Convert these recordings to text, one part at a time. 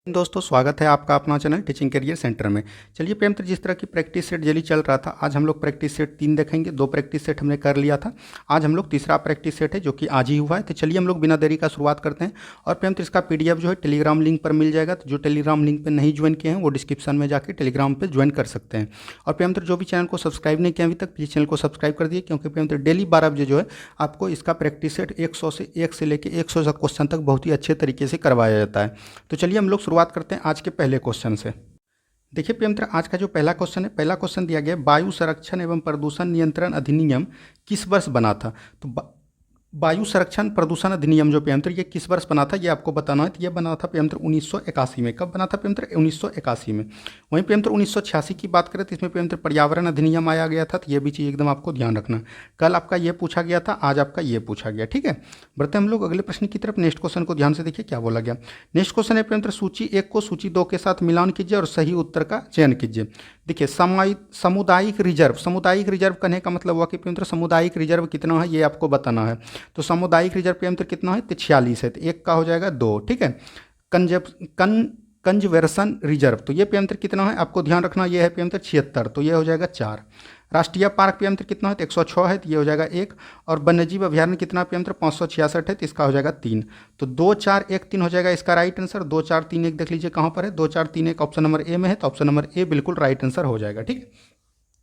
दोस्तों स्वागत है आपका अपना चैनल टीचिंग करियर सेंटर में। चलिए प्रेमतर, जिस तरह की प्रैक्टिस सेट डेली चल रहा था, आज हम लोग प्रैक्टिस सेट 3 देखेंगे। 2 प्रैक्टिस सेट हमने कर लिया था, आज हम लोग तीसरा प्रैक्टिस सेट है जो कि आज ही हुआ है। तो चलिए हम लोग बिना देरी का शुरुआत करते हैं। और प्रेमतर, इसका पीडीएफ जो है टेलीग्राम लिंक पर मिल जाएगा, तो जो टेलीग्राम लिंक पर नहीं ज्वाइन किए हैं वो डिस्क्रिप्शन में जाकर टेलीग्राम पर ज्वाइन कर सकते हैं। और प्रेमतर, जो भी चैनल को सब्सक्राइब नहीं किया अभी तक, प्लीज़ चैनल को सब्सक्राइब कर दिए, क्योंकि प्रेमतर डेली 12 बजे जो है आपको इसका प्रैक्टिस सेट 1 से लेकर 100 तक क्वेश्चन तक बहुत ही अच्छे तरीके से करवाया जाता है। तो चलिए हम लोग शुरुआत करते हैं आज के पहले क्वेश्चन से। देखिए प्रियमित्र, आज का जो पहला क्वेश्चन है, पहला क्वेश्चन दिया गया वायु संरक्षण एवं प्रदूषण नियंत्रण अधिनियम किस वर्ष बना था। तो वायु संरक्षण प्रदूषण अधिनियम जो प्रियमित्र ये किस वर्ष बना था ये आपको बताना है। तो ये बना था प्रियमित्र 1981 में। कब बना था प्रियमित्र? 1981 में। वहीं प्रियमित्र 1986 की बात करें तो इसमें प्रियमित्र पर्यावरण अधिनियम आया गया था। तो ये भी चीज़ एकदम आपको ध्यान रखना। कल आपका ये पूछा गया था, आज आपका ये पूछा गया। ठीक है, बढ़ते हम लोग अगले प्रश्न की तरफ। नेक्स्ट क्वेश्चन को ध्यान से देखिए क्या बोला गया। नेक्स्ट क्वेश्चन है प्रियमित्र, सूची 1 को सूची 2 के साथ मिलान कीजिए और सही उत्तर का चयन कीजिए। देखिए सामुदायिक रिजर्व, सामुदायिक रिजर्व कहने का मतलब हुआ कि प्रियमित्र सामुदायिक रिजर्व कितना है ये आपको बताना है। तो सामुदायिक रिजर्व प्रियमित्र कितना है? तो 46 है। तो 1 का हो जाएगा 2। ठीक है, कंजर्वेशन रिजर्व तो ये प्रियमित्र कितना है आपको ध्यान रखना, ये है प्रियमित्र 76, तो ये हो जाएगा 4। राष्ट्रीय पार्क प्रियमित्र कितना है? तो 106 है, तो ये हो जाएगा 1। और वन्यजीव अभ्यारण्य कितना प्रियमित्र? 566 है, तो इसका हो जाएगा 3। तो 2 4 1 3 हो जाएगा इसका राइट आंसर। 2 4 3 1 देख लीजिए कहाँ पर है। 2 4 3 1 ऑप्शन नंबर ए में है, तो ऑप्शन नंबर ए बिल्कुल राइट आंसर हो जाएगा। ठीक है,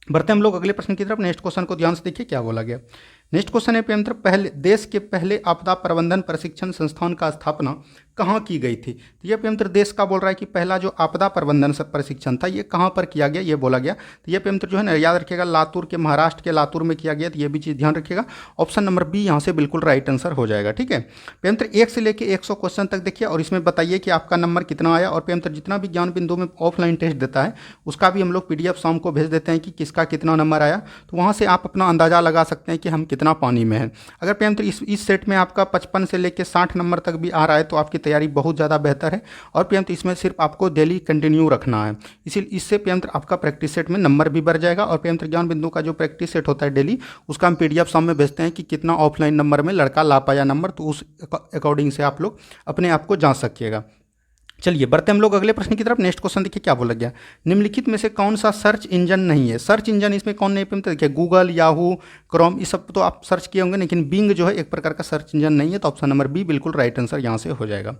बढ़ते हम लोग अगले प्रश्न की तरफ। नेक्स्ट क्वेश्चन को ध्यान से देखिए क्या बोला गया। नेक्स्ट क्वेश्चन है प्रियमित्र, पहले देश के पहले आपदा प्रबंधन प्रशिक्षण संस्थान का स्थापना कहाँ की गई थी। तो ये प्रियमित्र देश का बोल रहा है कि पहला जो आपदा प्रबंधन प्रशिक्षण था ये कहाँ पर किया गया ये बोला गया। तो ये प्रियमित्र जो है ना याद रखिएगा, लातूर के, महाराष्ट्र के लातूर में किया गया। तो ये भी चीज़ ध्यान रखिएगा, ऑप्शन नंबर बी यहाँ से बिल्कुल राइट आंसर हो जाएगा। ठीक है, प्रियमित्र 1 से लेकर 100 क्वेश्चन तक देखिए और इसमें बताइए कि आपका नंबर कितना आया। और प्रियमित्र जितना भी ज्ञान बिंदु में ऑफलाइन टेस्ट देता है उसका भी हम लोग PDF शाम को भेज देते हैं कि किसका कितना नंबर आया। तो वहाँ से आप अपना अंदाज़ा लगा सकते हैं कि हम कितना पानी में हैं। अगर प्रियमित्र इस सेट में आपका 55 से लेकर 60 नंबर तक भी आ रहा है तो आपकी तैयारी बहुत ज़्यादा बेहतर है। और प्रियमित्र इसमें सिर्फ आपको डेली कंटिन्यू रखना है, इससे प्रियमित्र आपका प्रैक्टिस सेट में नंबर भी बढ़ जाएगा। और प्रियमित्र ज्ञान बिंदु का जो प्रैक्टिस सेट होता है डेली, उसका हम PDF शाम में भेजते हैं कि कितना ऑफलाइन नंबर में लड़का ला पाया नंबर, तो उस अकॉर्डिंग से आप लोग अपने आप को जांच सकिएगा। चलिए बढ़ते हम लोग अगले प्रश्न की तरफ। नेक्स्ट क्वेश्चन देखिए क्या बोला गया। निम्नलिखित में से कौन सा सर्च इंजन नहीं है। सर्च इंजन इसमें कौन नहीं है? देखिए गूगल, याहू, क्रोम, ये सब तो आप सर्च किए होंगे, लेकिन बिंग जो है एक प्रकार का सर्च इंजन नहीं है। तो ऑप्शन नंबर बी बिल्कुल राइट आंसर यहाँ से हो जाएगा।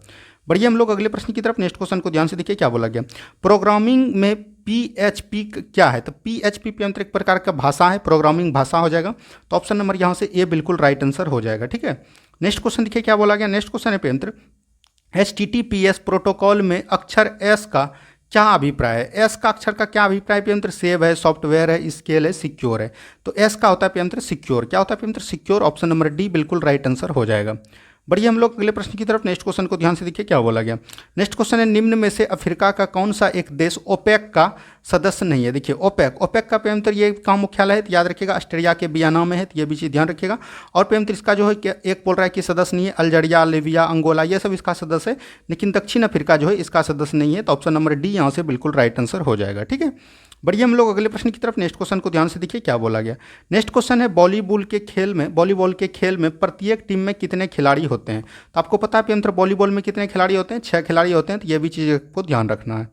बढ़िए हम लोग अगले प्रश्न की तरफ। नेक्स्ट क्वेश्चन को ध्यान से देखिए क्या बोला गया। प्रोग्रामिंग में PHP क्या है। तो PHP प्रियमित्र एक प्रकार का भाषा है, प्रोग्रामिंग भाषा हो जाएगा। तो ऑप्शन नंबर यहाँ से ए बिल्कुल राइट आंसर हो जाएगा। ठीक है, नेक्स्ट क्वेश्चन देखिए क्या बोला गया। नेक्स्ट क्वेश्चन है प्रियमित्र, HTTPS प्रोटोकॉल में अक्षर एस का क्या अभिप्राय है। एस का अक्षर का क्या अभिप्राय प्रियमित्र? सेव है, सॉफ्टवेयर है, स्केल है, सिक्योर है। तो एस का होता है प्रियमित्र सिक्योर। क्या होता है प्रियमित्र? सिक्योर। ऑप्शन नंबर डी बिल्कुल राइट आंसर हो जाएगा। बढ़िए हम लोग अगले प्रश्न की तरफ। नेक्स्ट क्वेश्चन को ध्यान से देखिए क्या बोला गया। नेक्स्ट क्वेश्चन है, निम्न में से अफ्रीका का कौन सा एक देश ओपेक का सदस्य नहीं है। देखिए ओपेक का प्रियमित्र ये कहाँ मुख्यालय है? तो याद रखिएगा ऑस्ट्रेलिया के वियना में है। तो ये भी चीज़ ध्यान रखिएगा। और प्रियमित्र इसका जो है एक बोल रहा है कि सदस्य नहीं है, अल्जीरिया, लीबिया, अंगोला ये सब इसका सदस्य है, लेकिन दक्षिण अफ्रीका जो है इसका सदस्य नहीं है। तो ऑप्शन नंबर डी यहाँ से बिल्कुल राइट आंसर हो जाएगा। ठीक है, बढ़िए हम लोग अगले प्रश्न की तरफ। नेक्स्ट क्वेश्चन को ध्यान से देखिए क्या बोला गया। नेक्स्ट क्वेश्चन है, वॉलीबॉल के खेल में प्रत्येक टीम में कितने खिलाड़ी होते हैं। तो आपको पता है प्रियमित्र वॉलीबॉल में कितने खिलाड़ी होते हैं? 6 खिलाड़ी होते हैं। तो ये भी चीज़ को ध्यान रखना है।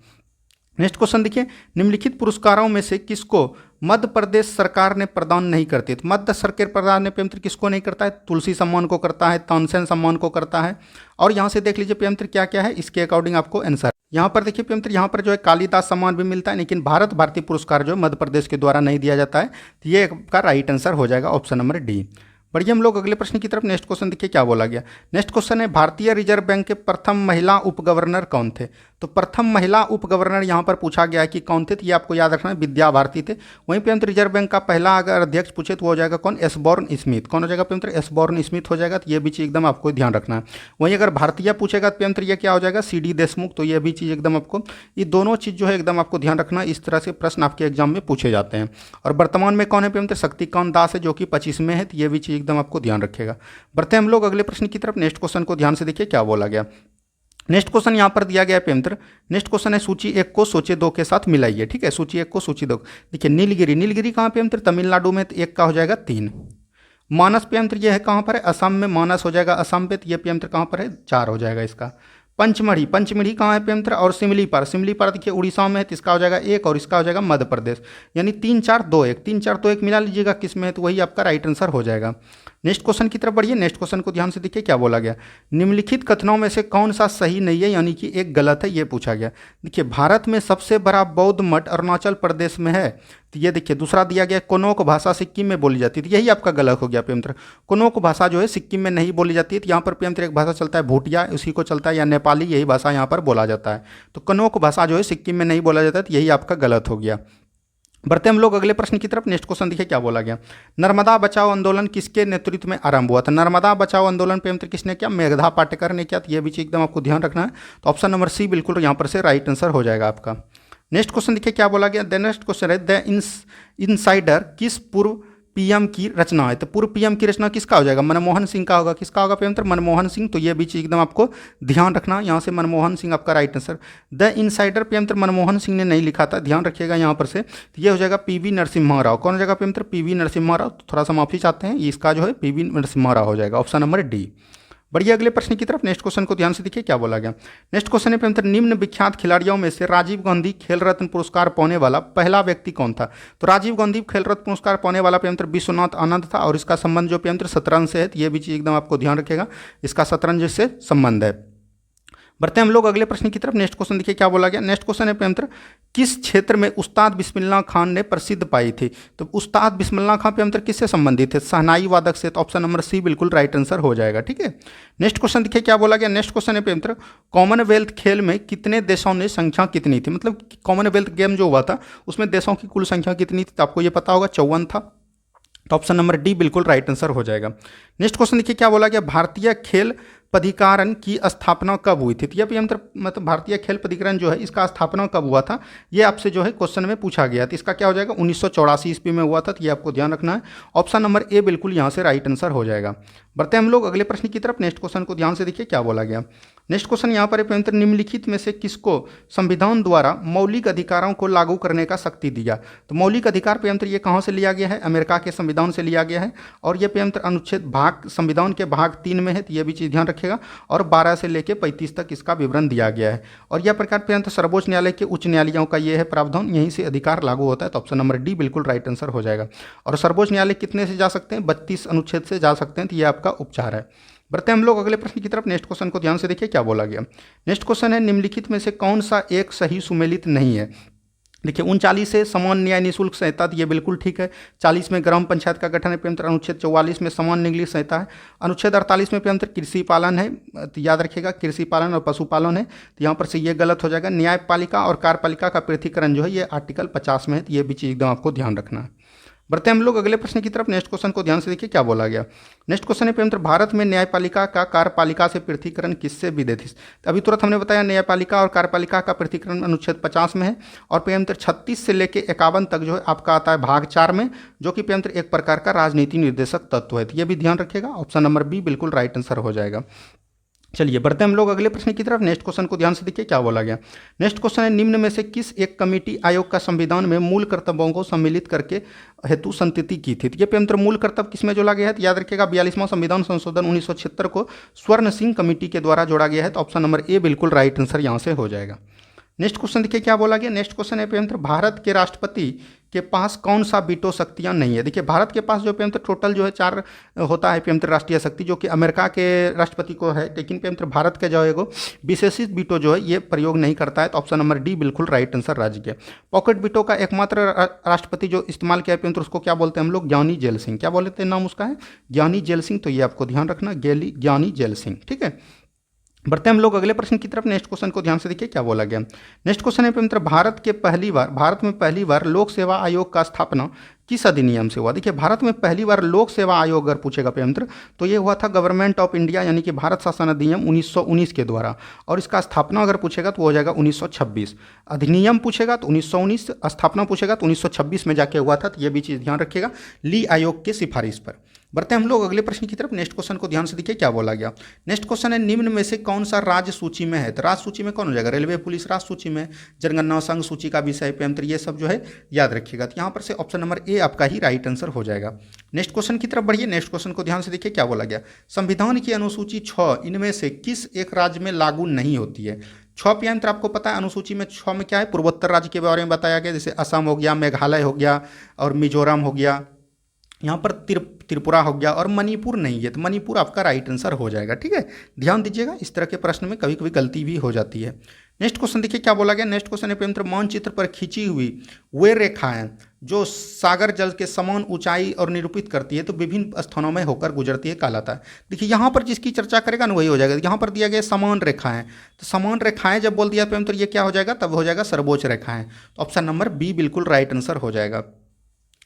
नेक्स्ट क्वेश्चन देखिए, निम्नलिखित पुरस्कारों में से किसको मध्य प्रदेश सरकार ने प्रदान नहीं करती। तो मध्य सरकार प्रदान ने प्रियमित्र किसको नहीं करता है? तुलसी सम्मान को करता है, तानसेन सम्मान को करता है। और यहाँ से देख लीजिए प्रियमित्र क्या क्या है, इसके अकॉर्डिंग आपको आंसर। यहाँ पर देखिए प्रियमित्र, यहाँ पर जो है कालिदास सम्मान भी मिलता है, लेकिन भारतीय पुरस्कार जो मध्य प्रदेश के द्वारा नहीं दिया जाता है। तो ये का राइट आंसर हो जाएगा ऑप्शन नंबर डी। बढ़िए हम लोग अगले प्रश्न की तरफ। नेक्स्ट क्वेश्चन देखिए क्या बोला गया। नेक्स्ट क्वेश्चन है, भारतीय रिजर्व बैंक के प्रथम महिला उप गवर्नर कौन थे। तो प्रथम महिला उप गवर्नर यहाँ पर पूछा गया है कि कौन थे। तो ये आपको याद रखना है, विद्या भारती थे। वहीं प्रियमित्र रिजर्व बैंक का पहला अगर अध्यक्ष पूछे तो वो हो जाएगा कौन? एसबॉर्न स्मिथ। कौन हो जाएगा प्रियमित्र? एसबॉर्न स्मिथ हो जाएगा। तो ये भी चीज़ एकदम आपको ध्यान रखना है। वहीं अगर भारतीय पूछेगा तो प्रियमित्र ये क्या हो जाएगा? CD देशमुख। तो ये भी चीज़ एकदम आपको, ये दोनों चीज़ जो है एकदम आपको ध्यान रखना है। इस तरह से प्रश्न आपके एग्जाम में पूछे जाते हैं। और वर्तमान में कौन है प्रियमित्र? शक्तिकांत दास है, जो कि 25 में है। तो ये भी चीज़ एकदम आपको ध्यान रखेगा। बढ़ते हम लोग अगले प्रश्न की तरफ। नेक्स्ट क्वेश्चन को ध्यान से देखिए क्या बोला गया। नेक्स्ट क्वेश्चन यहाँ पर दिया गया है प्रियमित्र। नेक्स्ट क्वेश्चन है, सूची 1 को सूची 2 के साथ मिलाइए। ठीक है, सूची 1 को सूची 2। देखिए नीलगिरी कहाँ प्रियमित्र? तमिलनाडु में। तो 1 का हो जाएगा 3। मानस प्रियमित्र ये है कहाँ पर है? असम में। मानस हो जाएगा असम पे। तो ये प्रियमित्र कहाँ पर है? 4 हो जाएगा इसका। पंचमढ़ी, पंचमढ़ी कहाँ है प्रियमित्र, और सिमलीपाल, सिमलीपाल देखिए उड़ीसा में है, तो इसका हो जाएगा 1 और इसका हो जाएगा मध्य प्रदेश। यानी 3 4 2 1, 3 4 2 1 मिला लीजिएगा किस में है, तो वही आपका राइट आंसर हो जाएगा। नेक्स्ट क्वेश्चन की तरफ बढ़िए। नेक्स्ट क्वेश्चन को ध्यान से देखिए क्या बोला गया, निम्नलिखित कथनों में से कौन सा सही नहीं है, यानी कि एक गलत है, ये पूछा गया। देखिए भारत में सबसे बड़ा बौद्ध मठ अरुणाचल प्रदेश में है, तो ये देखिए दूसरा दिया गया कोनोक भाषा सिक्किम में बोली जाती है, तो यही आपका गलत हो गया प्रियमित्र। कोनोक भाषा जो है सिक्किम में नहीं बोली जाती है, तो यहाँ पर प्रियमित्र एक भाषा चलता है भूटिया, उसी को चलता है, या नेपाली, यही भाषा यहाँ पर बोला जाता है। तो कोनोक भाषा जो है सिक्किम में नहीं बोला जाता है, तो यही आपका गलत हो गया। बढ़ते हम लोग अगले प्रश्न की तरफ। नेक्स्ट क्वेश्चन देखिए क्या बोला गया, नर्मदा बचाओ आंदोलन किसके नेतृत्व में आरंभ हुआ था। नर्मदा बचाओ आंदोलन प्रियमित्र किसने किया, मेघा पाटेकर ने किया, तो ये भी चीज एकदम आपको ध्यान रखना है। तो ऑप्शन नंबर सी बिल्कुल यहाँ पर से राइट आंसर हो जाएगा आपका। नेक्स्ट क्वेश्चन देखिए क्या बोला गया, द नेक्स्ट क्वेश्चन है द इनसाइडर किस पूर्व पीएम की रचना है। तो पूर्व पीएम की रचना किसका हो जाएगा, मनमोहन सिंह का होगा। किसका होगा प्रियमित्र, मनमोहन सिंह। तो ये भी चीज एकदम आपको ध्यान रखना, यहाँ से मनमोहन सिंह आपका राइट आंसर। द इनसाइडर प्रियमित्र मनमोहन सिंह ने नहीं लिखा था, ध्यान रखिएगा यहाँ पर से। तो ये हो जाएगा पीवी नरसिम्हा राव। कौन हो जाएगा प्रियमित्र, पीवी नरसिम्हा राव। तो थोड़ा सा माफी चाहते हैं, इसका जो है पीवी नरसिम्हा राव हो जाएगा, ऑप्शन नंबर डी। बढ़िए अगले प्रश्न की तरफ। नेक्स्ट क्वेश्चन को ध्यान से देखिए क्या बोला गया। नेक्स्ट क्वेश्चन है प्रियमित्र, निम्न विख्यात खिलाड़ियों में से राजीव गांधी खेल रत्न पुरस्कार पाने वाला पहला व्यक्ति कौन था। तो राजीव गांधी खेल रत्न पुरस्कार पाने वाला प्रियमित्र विश्वनाथ आनंद था, और इसका संबंध जो प्रियमित्र शतरंज से है, तो ये भी चीज एकदम आपको ध्यान रखेगा, इसका शतरंज से संबंध है। बढ़ते हैं हम लोग अगले प्रश्न की तरफ। नेक्स्ट क्वेश्चन देखिए क्या बोला गया। नेक्स्ट क्वेश्चन है प्रियमित्र, किस क्षेत्र में उस्ताद बिस्मिल्लाह खान ने प्रसिद्ध पाई थी। तो उस्ताद बिस्मिल्लाह खान प्रियमित्र किससे संबंधित है, शहनाई वादक से। तो ऑप्शन नंबर सी बिल्कुल राइट आंसर हो जाएगा, ठीक है। नेक्स्ट क्वेश्चन देखिए क्या बोला गया। नेक्स्ट क्वेश्चन है प्रियमित्र, कॉमनवेल्थ खेल में कितने देशों ने संख्या कितनी थी, मतलब कॉमनवेल्थ गेम जो हुआ था उसमें देशों की कुल संख्या कितनी थी, तो आपको ये पता होगा 54 था। तो ऑप्शन नंबर डी बिल्कुल राइट आंसर हो जाएगा। नेक्स्ट क्वेश्चन देखिए क्या बोला गया, भारतीय खेल प्राधिकरण की स्थापना कब हुई थी। तो यह मतलब भारतीय खेल प्राधिकरण जो है इसका स्थापना कब हुआ था, ये आपसे जो है क्वेश्चन में पूछा गया। तो इसका क्या हो जाएगा, 1984 ईस्वी में हुआ था, तो ये आपको ध्यान रखना है। ऑप्शन नंबर ए बिल्कुल यहाँ से राइट आंसर हो जाएगा। बढ़ते हैं हम लोग अगले प्रश्न की तरफ। नेक्स्ट क्वेश्चन को ध्यान से देखिए क्या बोला गया। नेक्स्ट क्वेश्चन यहाँ पर प्रियमित्र, निम्नलिखित में से किसको संविधान द्वारा मौलिक अधिकारों को लागू करने का शक्ति दिया। तो मौलिक अधिकार प्रियमित्र ये कहाँ से लिया गया है, अमेरिका के संविधान से लिया गया है, और ये प्रियमित्र अनुच्छेद भाग संविधान के भाग 3 में है, तो ये भी चीज़ ध्यान रखेगा। और 12 से लेकर 35 तक इसका विवरण दिया गया है। और यह प्रकार प्रियमित्र सर्वोच्च न्यायालय के उच्च न्यायालयों का ये है प्रावधान, यहीं से अधिकार लागू होता है। तो ऑप्शन नंबर डी बिल्कुल राइट आंसर हो जाएगा। और सर्वोच्च न्यायालय कितने से जा सकते हैं, 32 अनुच्छेद से जा सकते हैं, तो ये आपका उपचार है। बढ़ते हैं हम लोग अगले प्रश्न की तरफ। नेक्स्ट क्वेश्चन को ध्यान से देखिए क्या बोला गया। नेक्स्ट क्वेश्चन है, निम्नलिखित में से कौन सा एक सही सुमेलित नहीं है। देखिए 39 से समान न्याय निःशुल्क संहिता, तो ये बिल्कुल ठीक है। 40 में ग्राम पंचायत का गठन है प्रियमित्र, अनुच्छेद 44 में समान निगलित संहिता है, अनुच्छेद 48 में प्रियमित्र कृषि पालन है, तो याद रखिएगा कृषि पालन और पशुपालन है, तो यहाँ पर से ये गलत हो जाएगा। न्यायपालिका और कार्यपालिका का पृथकीकरण जो है ये आर्टिकल 50 में है, तो ये भी चीज़ एकदम आपको ध्यान रखना है। बढ़ते हैं हम लोग अगले प्रश्न की तरफ। नेक्स्ट क्वेश्चन को ध्यान से देखिए क्या बोला गया। नेक्स्ट क्वेश्चन है प्रियमित्र, भारत में न्यायपालिका का कार्यपालिका से पृथकीकरण किससे विधित है। अभी तुरंत हमने बताया न्यायपालिका और कार्यपालिका का पृथकीकरण अनुच्छेद 50 में है, और प्रियमित्र 36 से लेकर 51 तक जो है आपका आता है भाग 4 में, जो कि प्रियमित्र एक प्रकार का राजनीति निर्देशक तत्व है, तो ये भी ध्यान रखिएगा। ऑप्शन नंबर बी बिल्कुल राइट आंसर हो जाएगा। चलिए बढ़ते हैं हम लोग अगले प्रश्न की तरफ। नेक्स्ट क्वेश्चन को ध्यान से देखिए क्या बोला गया। नेक्स्ट क्वेश्चन है, निम्न में से किस एक कमेटी आयोग का संविधान में मूल कर्तव्यों को सम्मिलित करके हेतु संतति की थी। तो ये प्रियमित्र मूल कर्तव्य किसमें जोड़ा गया है, तो याद रखिएगा 42वां संविधान संशोधन 1976 को स्वर्ण सिंह कमेटी के द्वारा जोड़ा गया है, तो ऑप्शन नंबर ए बिल्कुल राइट आंसर यहाँ से हो जाएगा। नेक्स्ट क्वेश्चन देखिए क्या बोला गया। नेक्स्ट क्वेश्चन है प्रियमित्र, भारत के राष्ट्रपति के पास कौन सा बीटो शक्तियाँ नहीं है। देखिए भारत के पास जो प्रियमित्र टोटल जो है 4 होता है प्रियमित्र राष्ट्रीय शक्ति, जो कि अमेरिका के राष्ट्रपति को है, लेकिन प्रियमित्र भारत के जो है वो विशेषित बीटो जो है ये प्रयोग नहीं करता है, तो ऑप्शन नंबर डी बिल्कुल राइट आंसर राज्य के। पॉकेट बीटो का एकमात्र राष्ट्रपति जो इस्तेमाल किया है प्रियमित्र उसको क्या बोलते हैं हम लोग, ज्ञानी जेल सिंह। क्या बोलते हैं नाम उसका है, ज्ञानी जेल सिंह, तो ये आपको ध्यान रखना, ज्ञानी जेल सिंह, ठीक है। बढ़ते हैं हम लोग अगले प्रश्न की तरफ। नेक्स्ट क्वेश्चन को ध्यान से देखिए क्या बोला गया। नेक्स्ट क्वेश्चन है प्रियमित्र, भारत में पहली बार लोक सेवा आयोग का स्थापना किस अधिनियम से हुआ। देखिए भारत में पहली बार लोक सेवा आयोग अगर पूछेगा प्रियमित्र तो ये हुआ था गवर्नमेंट ऑफ इंडिया यानी कि भारत शासन अधिनियम 1919 के द्वारा, और इसका स्थापना अगर पूछेगा तो वो हो जाएगा 1926। अधिनियम पूछेगा तो 1919, स्थापना पूछेगा तो 1926 में जाके हुआ था, तो ये भी चीज़ ध्यान रखिएगा ली आयोग के सिफारिश पर। बढ़ते हैं हम लोग अगले प्रश्न की तरफ। नेक्स्ट क्वेश्चन को ध्यान से देखिए क्या बोला गया। नेक्स्ट क्वेश्चन है, निम्न में से कौन सा राज्य सूची में है। तो राज्य सूची में कौन हो जाएगा, रेलवे पुलिस राज्य सूची में, जनगणना संघ सूची का विषय पे अंतर, ये सब जो है याद रखिएगा। तो यहाँ पर से ऑप्शन नंबर ए आपका ही राइट आंसर हो जाएगा। नेक्स्ट क्वेश्चन की तरफ बढ़िए। नेक्स्ट क्वेश्चन को ध्यान से देखिए क्या बोला गया। संविधान की अनुसूची 6 इनमें से किस एक राज्य में लागू नहीं होती है। 6 पे अंतर आपको पता है, अनुसूची में 6 में क्या है, पूर्वोत्तर राज्य के बारे में बताया गया, जैसे असम हो गया, मेघालय हो गया और मिजोरम हो गया। यहाँ पर त्रिपुरा हो गया और मणिपुर नहीं है, तो मणिपुर आपका राइट आंसर हो जाएगा। ठीक है, ध्यान दीजिएगा, इस तरह के प्रश्न में कभी कभी गलती भी हो जाती है। नेक्स्ट क्वेश्चन देखिए क्या बोला गया। नेक्स्ट क्वेश्चन है, मानचित्र पर खींची हुई वे रेखाएं जो सागर जल के समान ऊंचाई और निरूपित करती है तो विभिन्न स्थानों में होकर गुजरती है, कहलाता है। देखिए यहाँ पर जिसकी चर्चा करेगा ना वही हो जाएगा। यहाँ पर दिया गया समान रेखाएं, तो समान रेखाएं जब बोल दिया तो ये क्या हो जाएगा, तब हो जाएगा सर्वोच्च रेखाएं। तो ऑप्शन नंबर बी बिल्कुल राइट आंसर हो जाएगा।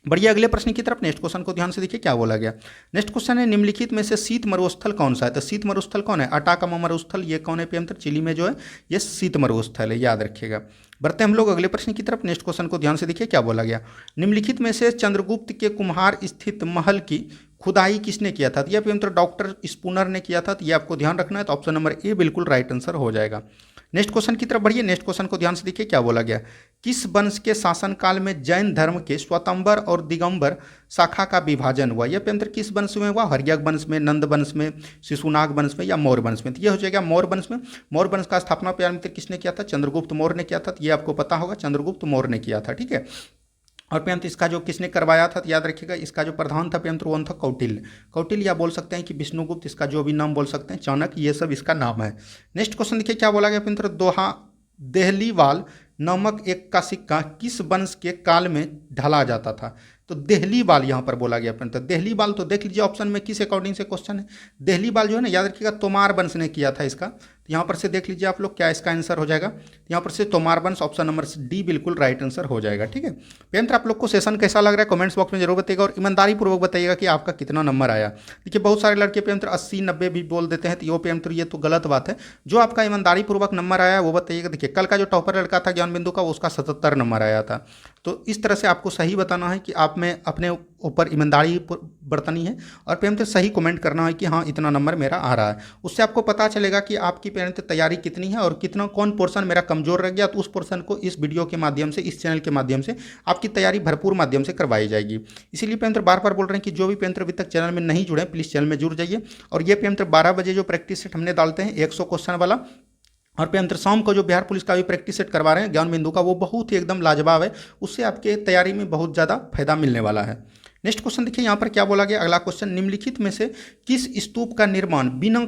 बढ़िए अगले प्रश्न की तरफ। नेक्स्ट क्वेश्चन को ध्यान से देखिए क्या बोला गया। नेक्स्ट क्वेश्चन है, निम्नलिखित में से शीत मरुस्थल कौन सा है। तो शीत मरुस्थल कौन है, अटाकामा मरुस्थल, ये कौन है अंतर, चिली में जो है ये शीत मरुस्थल है, याद रखिएगा। बढ़ते हम लोग अगले प्रश्न की तरफ। नेक्स्ट क्वेश्चन को ध्यान से देखिए क्या बोला गया। निम्नलिखित में से चंद्रगुप्त के कुम्हार स्थित महल की खुदाई किसने किया था। यह अंतर डॉक्टर स्पूनर ने किया था, तो ये आपको ध्यान रखना है। तो ऑप्शन नंबर ए बिल्कुल राइट आंसर हो जाएगा। नेक्स्ट क्वेश्चन की तरफ बढ़िए। नेक्स्ट क्वेश्चन को ध्यान से देखिए क्या बोला गया। किस वंश के शासनकाल में जैन धर्म के स्वतंबर और दिगंबर शाखा का विभाजन हुआ। यह अंतर किस वंश में हुआ, हर्यक वंश में, नंद वंश में, शिशुनाग वंश में या मौर्य वंश में। तो यह हो जाएगा मौर्य वंश में। मौर्य वंश का स्थापना प्यार मित्र किसने किया था, चंद्रगुप्त मौर्य ने किया था। तो ये आपको पता होगा, चंद्रगुप्त मौर्य ने किया था। ठीक है, और पेमंत्र इसका जो किसने करवाया था, तो याद रखिएगा इसका जो प्रधान था पेमंत्र वो था कौटिल्य। कौटिल्य या बोल सकते हैं कि विष्णुगुप्त, इसका जो भी नाम बोल सकते हैं, चाणक्य, ये सब इसका नाम है। नेक्स्ट क्वेश्चन देखिए क्या बोला गया पेमंत्र, दोहा देहलीवाल नामक एक का सिक्का किस वंश के काल में ढला जाता था। तो देहलीवाल यहाँ पर बोला गया पेमंत्र। देहलीवाल तो देख लीजिए ऑप्शन में किस अकॉर्डिंग से क्वेश्चन है। देहलीवाल जो है ना, याद रखिएगा तोमार वंश ने किया था इसका। तो यहाँ पर से देख लीजिए आप लोग क्या इसका आंसर हो जाएगा। यहाँ पर से तोमार वंश, ऑप्शन नंबर डी बिल्कुल राइट आंसर हो जाएगा। ठीक है, पेमंत्र आप लोग को सेशन कैसा लग रहा है कमेंट्स बॉक्स में जरूर बताइएगा और ईमानदारी पूर्वक बताइएगा कि आपका कितना नंबर आया। देखिए बहुत सारे लड़के पेमंत्र 80-90 भी बोल देते हैं, तो यो पेमंत्र ये तो गलत बात है। जो आपका ईमानदारी पूर्वक नंबर आया वो बताइएगा। देखिए कल का जो टॉपर लड़का था ज्ञान बिंदु का, उसका 77 नंबर आया था। तो इस तरह से आपको सही बताना है कि आप में अपने ऊपर ईमानदारी बरतनी है और पेमंत्र सही कमेंट करना है कि हाँ इतना नंबर मेरा आ रहा है। उससे आपको पता चलेगा कि आपकी पेमंत्र तैयारी कितनी है और कितना कौन पोर्शन मेरा कमजोर रह गया। तो उस पोर्शन को इस वीडियो के माध्यम से, इस चैनल के माध्यम से आपकी तैयारी भरपूर माध्यम से करवाई जाएगी। इसीलिए पेमंत्र बार बार बोल रहे हैं कि जो भी पेमंत्र अभी तक चैनल में नहीं जुड़े प्लीज़ चैनल में जुड़ जाइए। और ये पेमंत्र 12 बजे जो प्रैक्टिस सेट हमने डालते हैं 100 क्वेश्चन वाला, और पेमंत्र शाम को जो बिहार पुलिस का भी प्रैक्टिस सेट करवा रहे हैं ज्ञान बिंदु का, वो बहुत ही एकदम लाजवाब है। उससे आपके तैयारी में बहुत ज़्यादा फायदा मिलने वाला है। नेक्स्ट क्वेश्चन देखिए यहाँ पर क्या बोला गया। अगला क्वेश्चन, निम्नलिखित में से किस स्तूप का निर्माण बिना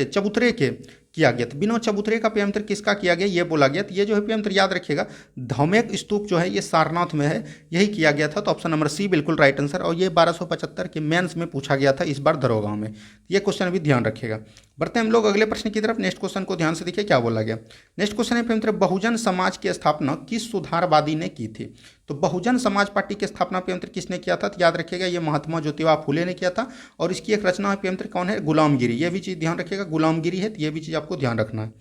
चबूतरे के किया गया। तो बिना चबूतरे का पेमंत्र किसका किया गया ये बोला गया। तो ये जो है पेमंत्र याद रखिएगा, धौमेक स्तूप जो है ये सारनाथ में है, यही किया गया था। तो ऑप्शन नंबर सी बिल्कुल राइट आंसर। और ये 1275 के मेंस में पूछा गया था इस बार दरोगा में, ये क्वेश्चन भी ध्यान रखिएगा। बढ़ते हैं हम लोग अगले प्रश्न की तरफ। नेक्स्ट क्वेश्चन को ध्यान से देखिए क्या बोला गया। नेक्स्ट क्वेश्चन है पेमंत्र, बहुजन समाज की स्थापना किस सुधारवादी ने की थी। तो बहुजन समाज पार्टी की स्थापना पेमंत्र किसने किया था, तो याद रखिएगा ये महात्मा ज्योतिबा फुले ने किया था। और इसकी एक रचना पेमंत्र कौन है, गुलामगिरी, ये भी चीज़ ध्यान रखिएगा, गुलामगिरी है, तो ये भी चीज़ आपको ध्यान रखना है।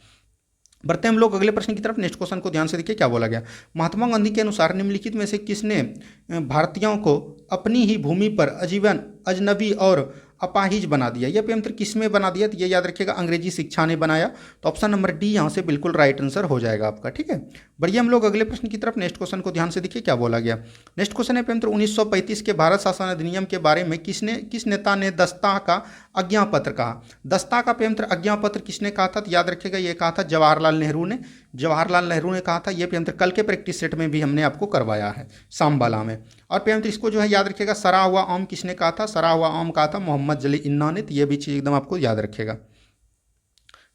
बढ़ते हैं हम लोग अगले प्रश्न की तरफ। नेक्स्ट क्वेश्चन को ध्यान से देखिए क्या बोला गया। महात्मा गांधी के अनुसार निम्नलिखित में से किसने भारतीयों को अपनी ही भूमि पर आजीवन अजनबी और अपाहिज बना दिया। यह पेमंत्र किसमें बना दिया, तो ये याद रखिएगा अंग्रेजी शिक्षा ने बनाया। तो ऑप्शन नंबर डी यहाँ से बिल्कुल राइट आंसर हो जाएगा आपका। ठीक है, बढ़िए हम लोग अगले प्रश्न की तरफ। नेक्स्ट क्वेश्चन को ध्यान से देखिए क्या बोला गया। नेक्स्ट क्वेश्चन है पेमंत्र, 1935 के भारत शासन अधिनियम के बारे में किस नेता ने दस्ता का आज्ञापत्र कहा। दस्ता का पेमंत्र आज्ञापत्र किसने कहा था, तो याद रखिएगा ये कहा था जवाहरलाल नेहरू ने। जवाहरलाल नेहरू ने कहा था। ये पेमंत्र कल के प्रैक्टिस सेट में भी हमने आपको करवाया है सांबाला में। और पेमंत्र इसको जो है याद रखिएगा, सरा हुआ आम किसने कहा था, सरा हुआ आम कहा था मोहम्मद जली इन्ना ने। तो ये भी चीज़ एकदम आपको याद रखिएगा।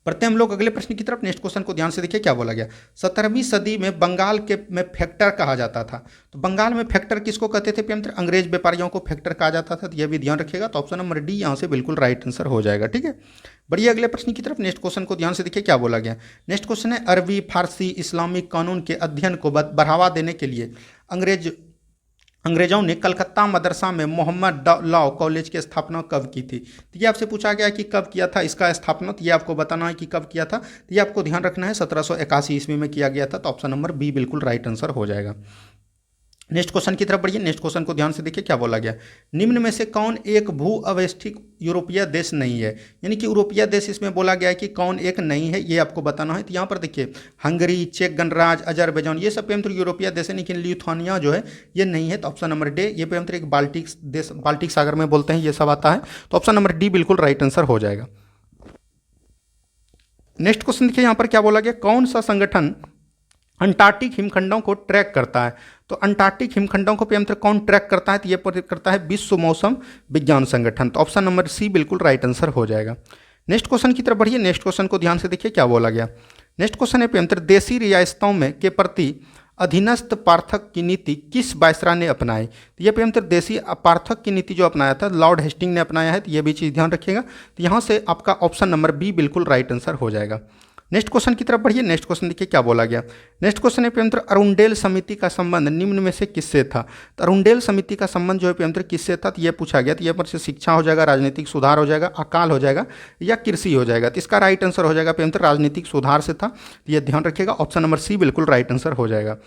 बढ़ते हम लोग अगले प्रश्न की तरफ। नेक्स्ट क्वेश्चन को ध्यान से देखिए क्या बोला गया। 17वीं सदी में बंगाल के में फैक्टर कहा जाता था। तो बंगाल में फैक्टर किसको कहते थे पेमंत्र, अंग्रेज व्यापारियों को फैक्टर कहा जाता था। तो यह भी ध्यान रखिएगा। तो ऑप्शन नंबर डी यहाँ से बिल्कुल राइट आंसर हो जाएगा। ठीक है, बढ़िए अगले प्रश्न की तरफ। नेक्स्ट क्वेश्चन को ध्यान से देखिए क्या बोला गया। नेक्स्ट क्वेश्चन है, अरबी फारसी इस्लामिक कानून के अध्ययन को बढ़ावा देने के लिए अंग्रेजों ने कलकत्ता मदरसा में मोहम्मद लॉ कॉलेज की स्थापना कब की थी। तो ये आपसे पूछा गया कि कब किया था इसका स्थापना, तो ये आपको बताना है कि कब किया था। तो ये आपको ध्यान रखना है 1781 ईस्वी में किया गया था। तो ऑप्शन नंबर बी बिल्कुल राइट आंसर हो जाएगा। नेक्स्ट क्वेश्चन की तरफ बढ़िए। नेक्स्ट क्वेश्चन को ध्यान से देखिए क्या बोला गया। निम्न में से कौन एक भू अवस्थित यूरोपीय देश नहीं है, यानी कि यूरोपीय देश इसमें बोला गया है कि कौन एक नहीं है, ये आपको बताना है। तो यहाँ पर देखिए हंगरी, चेक गणराज्य, अजरबैजान, ये सब पेमतर यूरोपीय देश है, लेकिन लिथुआनिया जो है ये नहीं है। तो ऑप्शन नंबर डी, ये पेमतर एक बाल्टिक देश, बाल्टिक सागर में बोलते हैं, ये सब आता है। तो ऑप्शन नंबर डी बिल्कुल राइट आंसर हो जाएगा। नेक्स्ट क्वेश्चन देखिए यहाँ पर क्या बोला गया, कौन सा संगठन अंटार्कटिक हिमखंडों को ट्रैक करता है। तो अंटार्कटिक हिमखंडों को पेमतर कौन ट्रैक करता है, तो ये करता है विश्व मौसम विज्ञान संगठन। तो ऑप्शन नंबर सी बिल्कुल राइट आंसर हो जाएगा। नेक्स्ट क्वेश्चन की तरफ बढ़िए। नेक्स्ट क्वेश्चन को ध्यान से देखिए क्या बोला गया। नेक्स्ट क्वेश्चन है पेमतर देशी रियासतों में के प्रति अधीनस्थ पार्थक की नीति किस वायसराय ने अपनाई। तो ये पेमतर देशी पार्थक की नीति जो अपनाया था लॉर्ड हेस्टिंग ने अपनाया है, तो ये भी चीज़ ध्यान रखिएगा। तो यहाँ से आपका ऑप्शन नंबर बी बिल्कुल राइट आंसर हो जाएगा। नेक्स्ट क्वेश्चन की तरफ बढ़िए। नेक्स्ट क्वेश्चन देखिए क्या बोला गया। नेक्स्ट क्वेश्चन है पेमतर अरुणडेल समिति का संबंध निम्न में से किससे था। तो अरुणडेल समिति का संबंध जो है पेमतर किससे था, तो ये पूछा गया। तो ये पर से शिक्षा हो जाएगा, राजनीतिक सुधार हो जाएगा, अकाल हो जाएगा या कृषि हो जाएगा। तो इसका राइट आंसर हो जाएगा पेमतर राजनीतिक सुधार से था। तो ये ध्यान रखिएगा, ऑप्शन नंबर सी बिल्कुल राइट आंसर हो जाएगा।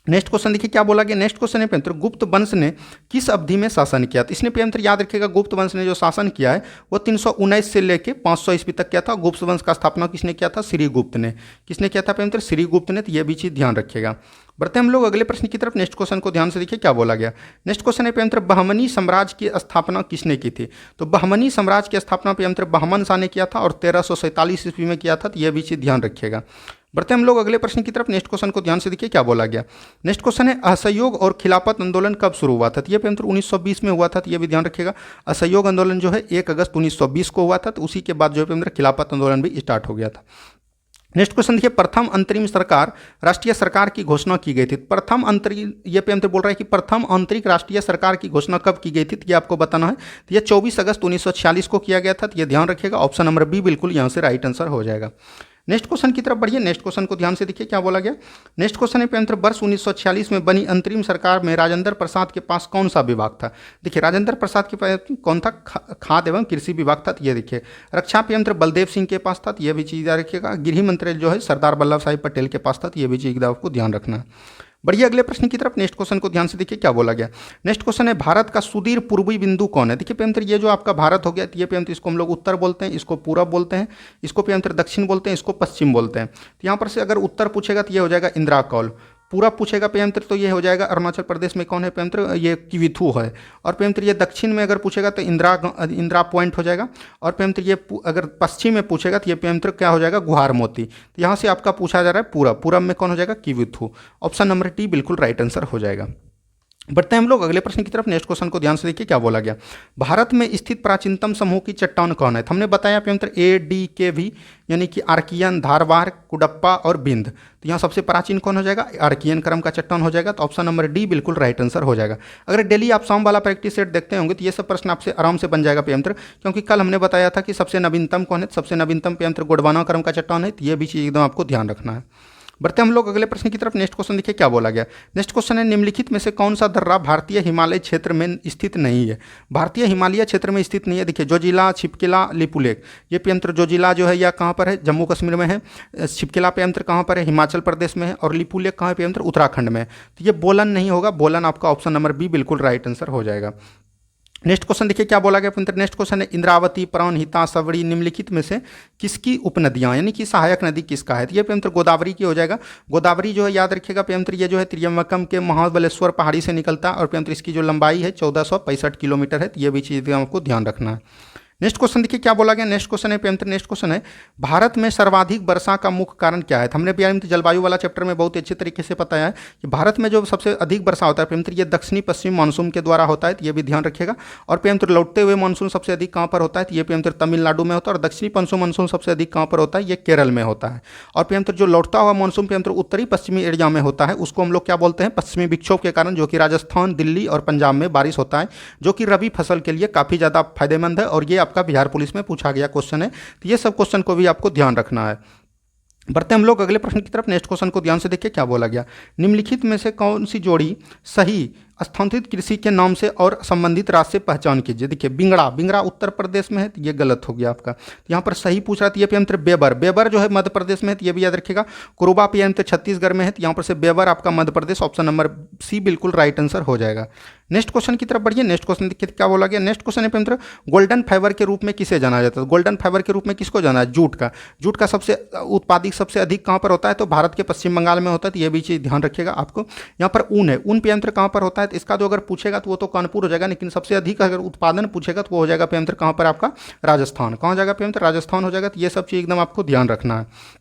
नेक्स्ट क्वेश्चन देखिए क्या बोला गया। नेक्स्ट क्वेश्चन है पेमतर गुप्त वंश ने किस अवधि में शासन किया। तो इसने पेमतर याद रखिएगा गुप्त वंश ने जो शासन किया है वो 319 से लेके 500 ईस्वी तक किया था। गुप्त वंश का स्थापना किसने किया था, श्रीगुप्त ने। किसने किया था पेमतर, श्रीगुप्त ने। तो ये भी चीज़ ध्यान रखिएगा। बढ़ते हम लोग अगले प्रश्न की तरफ। नेक्स्ट क्वेश्चन को ध्यान से देखिए क्या बोला गया। नेक्स्ट क्वेश्चन है पेमतर बहमनी साम्राज्य की स्थापना किसने की थी। तो बहमनी साम्राज्य की स्थापना पेमतर बहमन शाह ने किया था और 1347 ईस्वी में किया था। तो यह भी चीज़ ध्यान रखिएगा। बढ़ते हम लोग अगले प्रश्न की तरफ। नेक्स्ट क्वेश्चन को ध्यान से देखिए क्या बोला गया। नेक्स्ट क्वेश्चन है असहयोग और खिलाफत आंदोलन कब शुरू हुआ था। तो ये पेमतर 1920 में हुआ था। तो ये भी ध्यान रखिएगा। असहयोग आंदोलन जो है 1 अगस्त 1920 को हुआ था। तो उसी के बाद जो है पेमतर खिलाफत आंदोलन भी स्टार्ट हो गया था। नेक्स्ट क्वेश्चन देखिए प्रथम अंतरिम सरकार राष्ट्रीय सरकार की घोषणा की गई थी। प्रथम अंतरिम, ये पे बोल रहा है कि प्रथम आंतरिक राष्ट्रीय सरकार की घोषणा कब की गई थी, तो ये आपको बताना है। तो ये 24 अगस्त 1946 को किया गया था। तो ये ध्यान रखिएगा, ऑप्शन नंबर बी बिल्कुल यहाँ से राइट आंसर हो जाएगा। नेक्स्ट क्वेश्चन की तरफ बढ़िए। नेक्स्ट क्वेश्चन को ध्यान से देखिए क्या बोला गया। नेक्स्ट क्वेश्चन है पेमतर वर्ष 1946 में बनी अंतरिम सरकार में राजेंद्र प्रसाद के पास कौन सा विभाग था। देखिए राजेंद्र प्रसाद के पास कौन था, खाद्य एवं कृषि विभाग था। ये देखिए रक्षा पेमतर बलदेव सिंह के पास था। ये भी चीज़ याद रखिएगा। गृह मंत्री जो है सरदार वल्लभ भाई पटेल के पास था। ये भी चीज़ आपको ध्यान रखना है। बढ़िए अगले प्रश्न की तरफ। नेक्स्ट क्वेश्चन को ध्यान से देखिए क्या बोला गया। नेक्स्ट क्वेश्चन है भारत का सुदूर पूर्वी बिंदु कौन है। देखिए पेमतर ये जो आपका भारत हो गया, ये पेमतर इसको हम लोग उत्तर बोलते हैं, इसको पूरब बोलते हैं, इसको पेमतर दक्षिण बोलते हैं, इसको पश्चिम बोलते हैं। तो यहाँ पर से अगर उत्तर पूछेगा तो ये हो जाएगा इंदिरा कौल, पूरा पूछेगा पेमतर तो ये हो जाएगा अरुणाचल प्रदेश में कौन है पेमतर, ये किविथु है। और पेमतर ये दक्षिण में अगर पूछेगा तो इंदिरा पॉइंट हो जाएगा। और पेमतर ये अगर पश्चिम में पूछेगा तो ये पेमतर क्या हो जाएगा, गुहार मोती। तो यहाँ से आपका पूछा जा रहा है पूरब, पूरब में कौन हो जाएगा, किविथु। ऑप्शन नंबर टी बिल्कुल राइट आंसर हो जाएगा। बढ़ते हैं हम लोग अगले प्रश्न की तरफ। नेक्स्ट क्वेश्चन को ध्यान से देखिए क्या बोला गया। भारत में स्थित प्राचीनतम समूह की चट्टान कौन है। तो हमने बताया पेमतर ADKV यानी कि आर्कियन, धारवाड़, कुडप्पा और बिंद। तो यहाँ सबसे प्राचीन कौन हो जाएगा, आर्कियन क्रम का चट्टान हो जाएगा। तो ऑप्शन नंबर डी बिल्कुल राइट आंसर हो जाएगा। अगर डेली आप शाम वाला प्रैक्टिस सेट देखते होंगे तो ये सब प्रश्न आपसे आराम से बन जाएगा पेमतर, क्योंकि कल हमने बताया था कि सबसे नवीनतम कौन है। सबसे नवीनतम पेमतर गोंडवाना क्रम का चट्टान है। तो ये भी चीज़ एकदम आपको ध्यान रखना है। बढ़ते हम लोग अगले प्रश्न की तरफ। नेक्स्ट क्वेश्चन देखिए क्या बोला गया। नेक्स्ट क्वेश्चन है निम्नलिखित में से कौन सा दर्रा भारतीय हिमालय क्षेत्र में स्थित नहीं है। भारतीय हिमालय क्षेत्र में स्थित नहीं है। देखिए जोजिला, छिपकिला, लिपुलेख। ये पेमतर जोजिला जो है यह कहाँ पर है, जम्मू कश्मीर में है। छिपकिला पेमतर कहाँ पर है, हिमाचल प्रदेश में है। और लिपुलेख कहाँ है पेमतर, उत्तराखंड में है। तो ये बोलन नहीं होगा, बोलन आपका ऑप्शन नंबर बी बिल्कुल राइट आंसर हो जाएगा। नेक्स्ट क्वेश्चन देखिए क्या बोला गया। नेक्स्ट क्वेश्चन है इंद्रावती, प्राणहिता, सवड़ी निम्नलिखित में से किसकी उपनदियां यानी कि सहायक नदी किसका है। तो ये पेमतर गोदावरी की हो जाएगा। गोदावरी जो है याद रखिएगा पेमतर ये जो है त्रियम्बकम के महाबलेश्वर पहाड़ी से निकलता है। और पेमतर इसकी जो लंबाई है 1465 किलोमीटर है। तो ये भी चीज़ आपको ध्यान रखना है। नेक्स्ट क्वेश्चन देखिए क्या बोला गया। नेक्स्ट क्वेश्चन है पेमतर। नेक्स्ट क्वेश्चन है भारत में सर्वाधिक वर्षा का मुख्य कारण क्या है। तो हमने भी जलवायु वाला चैप्टर में बहुत अच्छे तरीके से बताया है कि भारत में जो सबसे अधिक वर्षा होता है पेमतर ये दक्षिणी पश्चिम मानसून के द्वारा होता है। तो ये भी ध्यान रखिएगा। और पेमतर लौटते हुए मानसून सबसे अधिक कहाँ पर होता है, तो ये पेमतर तमिलनाडु में होता है। और दक्षिणी पश्चिम मानसून सबसे अधिक कहाँ पर होता है, ये केरल में होता है। और पेमतर जो लौटता हुआ मानसून पेमतर उत्तरी पश्चिमी एरिया में होता है, उसको हम लोग क्या बोलते हैं, पश्चिमी विक्षोभ के कारण, जो कि राजस्थान, दिल्ली और पंजाब में बारिश होता है, जो कि रबी फसल के लिए काफ़ी ज़्यादा फायदेमंद है। और ये आपका बिहार पुलिस में पूछा गया क्वेश्चन है। तो ये सब क्वेश्चन को भी आपको ध्यान रखना है। बढ़ते हम लोग अगले प्रश्न की तरफ। नेक्स्ट क्वेश्चन को ध्यान से देखिए क्या बोला गया। निम्नलिखित में से कौन सी जोड़ी सही स्थानांतरित कृषि के नाम से और संबंधित राज्य से पहचान कीजिए। देखिए बिंगड़ा, बिंगड़ा उत्तर प्रदेश में है तो ये गलत हो गया आपका। तो यहाँ पर सही पूछ रहा था ये पे अंतर बेबर, बेबर जो है मध्य प्रदेश में है तो ये भी याद रखिएगा। कुरुबा पे अंतर छत्तीसगढ़ में है तो यहाँ पर से बेबर आपका Madhya Pradesh, option number C बिल्कुल राइट आंसर हो जाएगा। नेक्स्ट क्वेश्चन की तरफ बढ़िए। नेक्स्ट क्वेश्चन देखिए क्या बोला गया। नेक्स्ट क्वेश्चन है पे अंतर गोल्डन फाइबर के रूप में किसे जाना जाता है। गोल्डन फाइबर के रूप में किसको जाना है, जूट का। जूट का सबसे उत्पादित सबसे अधिक कहाँ पर होता है, तो भारत के पश्चिम बंगाल में होता है, तो ये भी चीज़ ध्यान रखिएगा आपको। यहाँ पर ऊन है, ऊन पे अंतर कहाँ पर होता है, तो इसका जो अगर पूछेगा तो वो तो कानपुर हो जाएगा, लेकिन सबसे अधिक अगर उत्पादन पूछेगा तो वो हो जाएगा पे अंतर कहाँ पर आपका, राजस्थान। कहाँ जाएगा पे अंतर, राजस्थान हो जाएगा। तो ये सब चीज़ एकदम आपको ध्यान रखना है।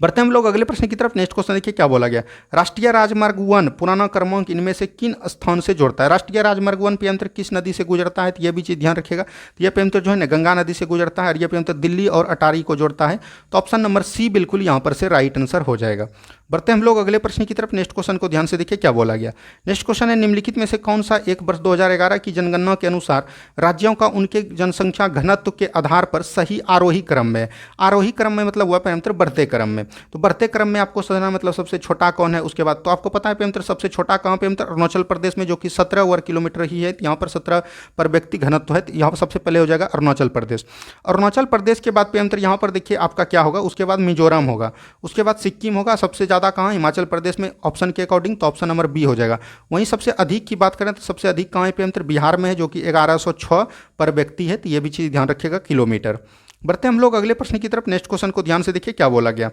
बढ़ते हम लोग अगले प्रश्न की तरफ। नेक्स्ट क्वेश्चन देखिए क्या बोला गया। राष्ट्रीय राजमार्ग 1 पुराना क्रमांक इनमें से किन स्थान से जोड़ता है। राष्ट्रीय राजमार्ग 1 पे अंतर किस नदी से गुजरता है, तो ये भी चीज़ ध्यान रखिएगा। तो ये पे अंतर जो है ना गंगा नदी से गुजरता है, और ये पे अंतर दिल्ली और अटारी को जोड़ता है। तो ऑप्शन नंबर सी बिल्कुल यहाँ पर से राइट आंसर हो जाएगा। बढ़ते हम लोग अगले प्रश्न की तरफ। नेक्स्ट क्वेश्चन को ध्यान से देखिए क्या बोला गया। नेक्स्ट क्वेश्चन है निम्नलिखित में से कौन सा एक वर्ष 2011 की जनगणना के अनुसार राज्यों का उनके जनसंख्या घनत्व के आधार पर सही आरोही क्रम में, आरोही क्रम में मतलब हुआ पे अंतर बढ़ते क्रम में। तो बढ़ते क्रम में आपको समझना मतलब सबसे छोटा कौन है, उसके बाद तो आपको पता है पे अंतर सबसे छोटा कहाँ पे अंतर, अरुणाचल प्रदेश में जो कि 17 वर्ग किलोमीटर ही है। यहाँ पर 17 पर व्यक्ति घनत्व है, यहाँ पर सबसे पहले हो जाएगा अरुणाचल प्रदेश। अरुणाचल प्रदेश के बाद पे अंतर यहाँ पर देखिए आपका क्या होगा, उसके बाद मिजोरम होगा, उसके बाद सिक्किम होगा, सबसे ज़्यादा कहाँ हिमाचल प्रदेश में ऑप्शन के अकॉर्डिंग, तो ऑप्शन नंबर बी हो जाएगा। वहीं सबसे अधिक की बात करें तो सबसे अधिक कहाँ पे अंतर बिहार में है, जो कि 1106 पर व्यक्ति है। तो ये भी चीज़ ध्यान रखिएगा किलोमीटर। बढ़ते हम लोग अगले प्रश्न की तरफ। नेक्स्ट क्वेश्चन को ध्यान से देखिए क्या बोला गया।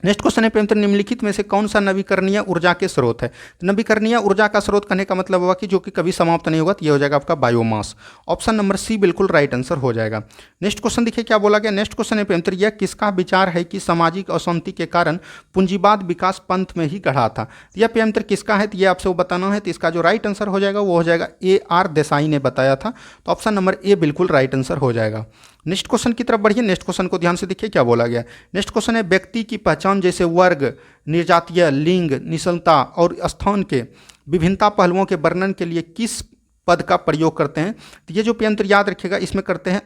नेक्स्ट क्वेश्चन है पे अंतर निम्नलिखित में से कौन सा नवीकरणीय ऊर्जा के स्रोत है। तो नवीकरणीय ऊर्जा का स्रोत करने का मतलब होगा कि जो कि कभी समाप्त नहीं होगा, तो ये हो जाएगा आपका बायोमास। ऑप्शन नंबर सी बिल्कुल राइट आंसर हो जाएगा। नेक्स्ट क्वेश्चन देखिए क्या बोला गया। नेक्स्ट क्वेश्चन है पे अंतर यह किसका विचार है कि सामाजिक अशांति के कारण पूंजीवाद विकास पंथ में ही गढ़ा था। यह पे अंतर किसका है, तो ये आपसे वो बताना है। तो इसका जो राइट आंसर हो जाएगा वो हो जाएगा AR देसाई ने बताया था। तो ऑप्शन नंबर ए बिल्कुल राइट आंसर हो जाएगा। नेक्स्ट क्वेश्चन की तरफ बढ़िए। नेक्स्ट क्वेश्चन को ध्यान से देखिए क्या बोला गया। नेक्स्ट क्वेश्चन है व्यक्ति की पहचान जैसे वर्ग, निर्जातीय, लिंग, निश्चलता और स्थान के विभिन्नता पहलुओं के वर्णन के लिए किस पद का प्रयोग करते हैं। तो ये जो पे अंतर याद रखिएगा, इसमें करते हैं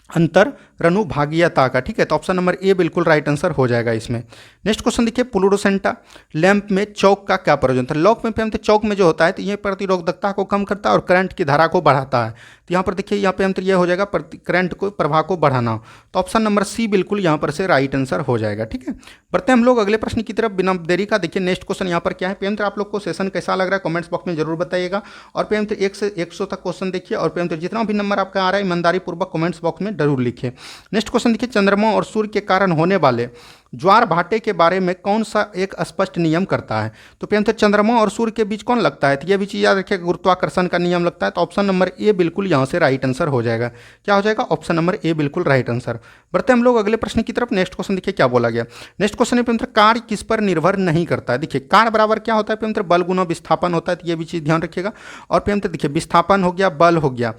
अंतरनुभागीयता का। ठीक है, तो ऑप्शन नंबर ए बिल्कुल राइट आंसर हो जाएगा इसमें। नेक्स्ट क्वेश्चन देखिए फ्लोरोसेंटा लैंप में चौक का क्या प्रयोजन था। लॉक में पे चौक में जो होता है तो ये प्रतिरोधकता को कम करता है और करंट की धारा को बढ़ाता है। तो यहाँ पर देखिए यहाँ पे अंतर यह हो जाएगा करंट को प्रवाह को बढ़ाना। तो ऑप्शन नंबर सी बिल्कुल यहाँ पर से राइट आंसर हो जाएगा। ठीक है, बढ़ते हम लोग अगले प्रश्न की तरफ बिना देरी का। देखिए नेक्स्ट क्वेश्चन यहाँ पर क्या है। पेंटर आप लोग को सेशन कैसा लग रहा है कमेंट्स बॉक्स में जरूर बताइएगा। और पेंटर 1 से 100 तक क्वेश्चन देखिए, और पेंटर जितना भी नंबर आपका आ रहा है ईमानदारी पूर्वक कमेंट्स बॉक्स में जरूर लिखिए। नेक्स्ट क्वेश्चन देखिए चंद्रमा और सूर्य के कारण होने वाले ज्वार भाटे के बारे में कौन सा एक स्पष्ट नियम करता है। तो पेंटर चंद्रमा और सूर्य के बीच कौन लगता है, तो यह भी चीज़ याद रखिएगा गुरुत्वाकर्षण का नियम लगता है। तो ऑप्शन नंबर ए बिल्कुल यहाँ से राइट आंसर हो जाएगा। क्या हो जाएगा, ऑप्शन नंबर ए बिल्कुल राइट आंसर। बढ़ते हम लोग अगले प्रश्न की तरफ। नेक्स्ट क्वेश्चन देखिए क्या बोला गया। नेक्स्ट क्वेश्चन है पेंटर कार्य किस पर निर्भर नहीं करता है। देखिए कार्य बराबर क्या होता है पेंटर बल गुना विस्थापन होता है। तो ये भी चीज़ ध्यान रखिएगा। और पेंटर देखिए विस्थापन हो गया, बल हो गया,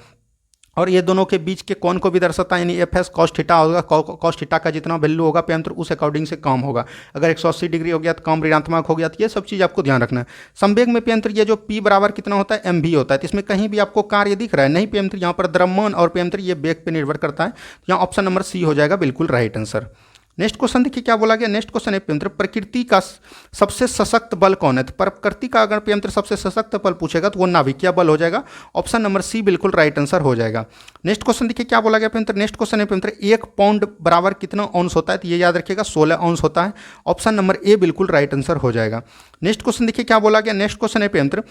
और ये दोनों के बीच के कोण को भी दर्शाता है, यानी FS cos थीटा होगा। cos थीटा का जितना वैल्यू होगा पे अंतर उस अकॉर्डिंग से कम होगा। अगर 180 डिग्री हो गया तो कम ऋणात्मक हो गया। तो ये सब चीज़ आपको ध्यान रखना है। संवेग में पे अंतर ये जो P बराबर कितना होता है mv होता है। तो इसमें कहीं भी आपको कार्य दिख रहा है नहीं पे अंतर, यहाँ पर द्रव्यमान और पे अंतर ये वेग पे निर्भर करता है। यहाँ ऑप्शन नंबर सी हो जाएगा बिल्कुल राइट आंसर। नेक्स्ट क्वेश्चन देखिए क्या बोला गया। नेक्स्ट क्वेश्चन है पेंटर प्रकृति का सबसे सशक्त बल कौन है। तो प्रकृति का अगर पेंटर सबसे सशक्त बल पूछेगा तो वो नाभिकीय बल हो जाएगा। ऑप्शन नंबर सी बिल्कुल राइट आंसर हो जाएगा। नेक्स्ट क्वेश्चन देखिए क्या बोला गया पेंटर। नेक्स्ट क्वेश्चन है पेंटर 1 पाउंड बराबर कितना औंस होता है। तो ये याद रखिएगा 16 औंस होता है। ऑप्शन नंबर ए बिल्कुल राइट आंसर हो जाएगा। नेक्स्ट क्वेश्चन देखिए क्या बोला गया। नेक्स्ट क्वेश्चन है पेंटर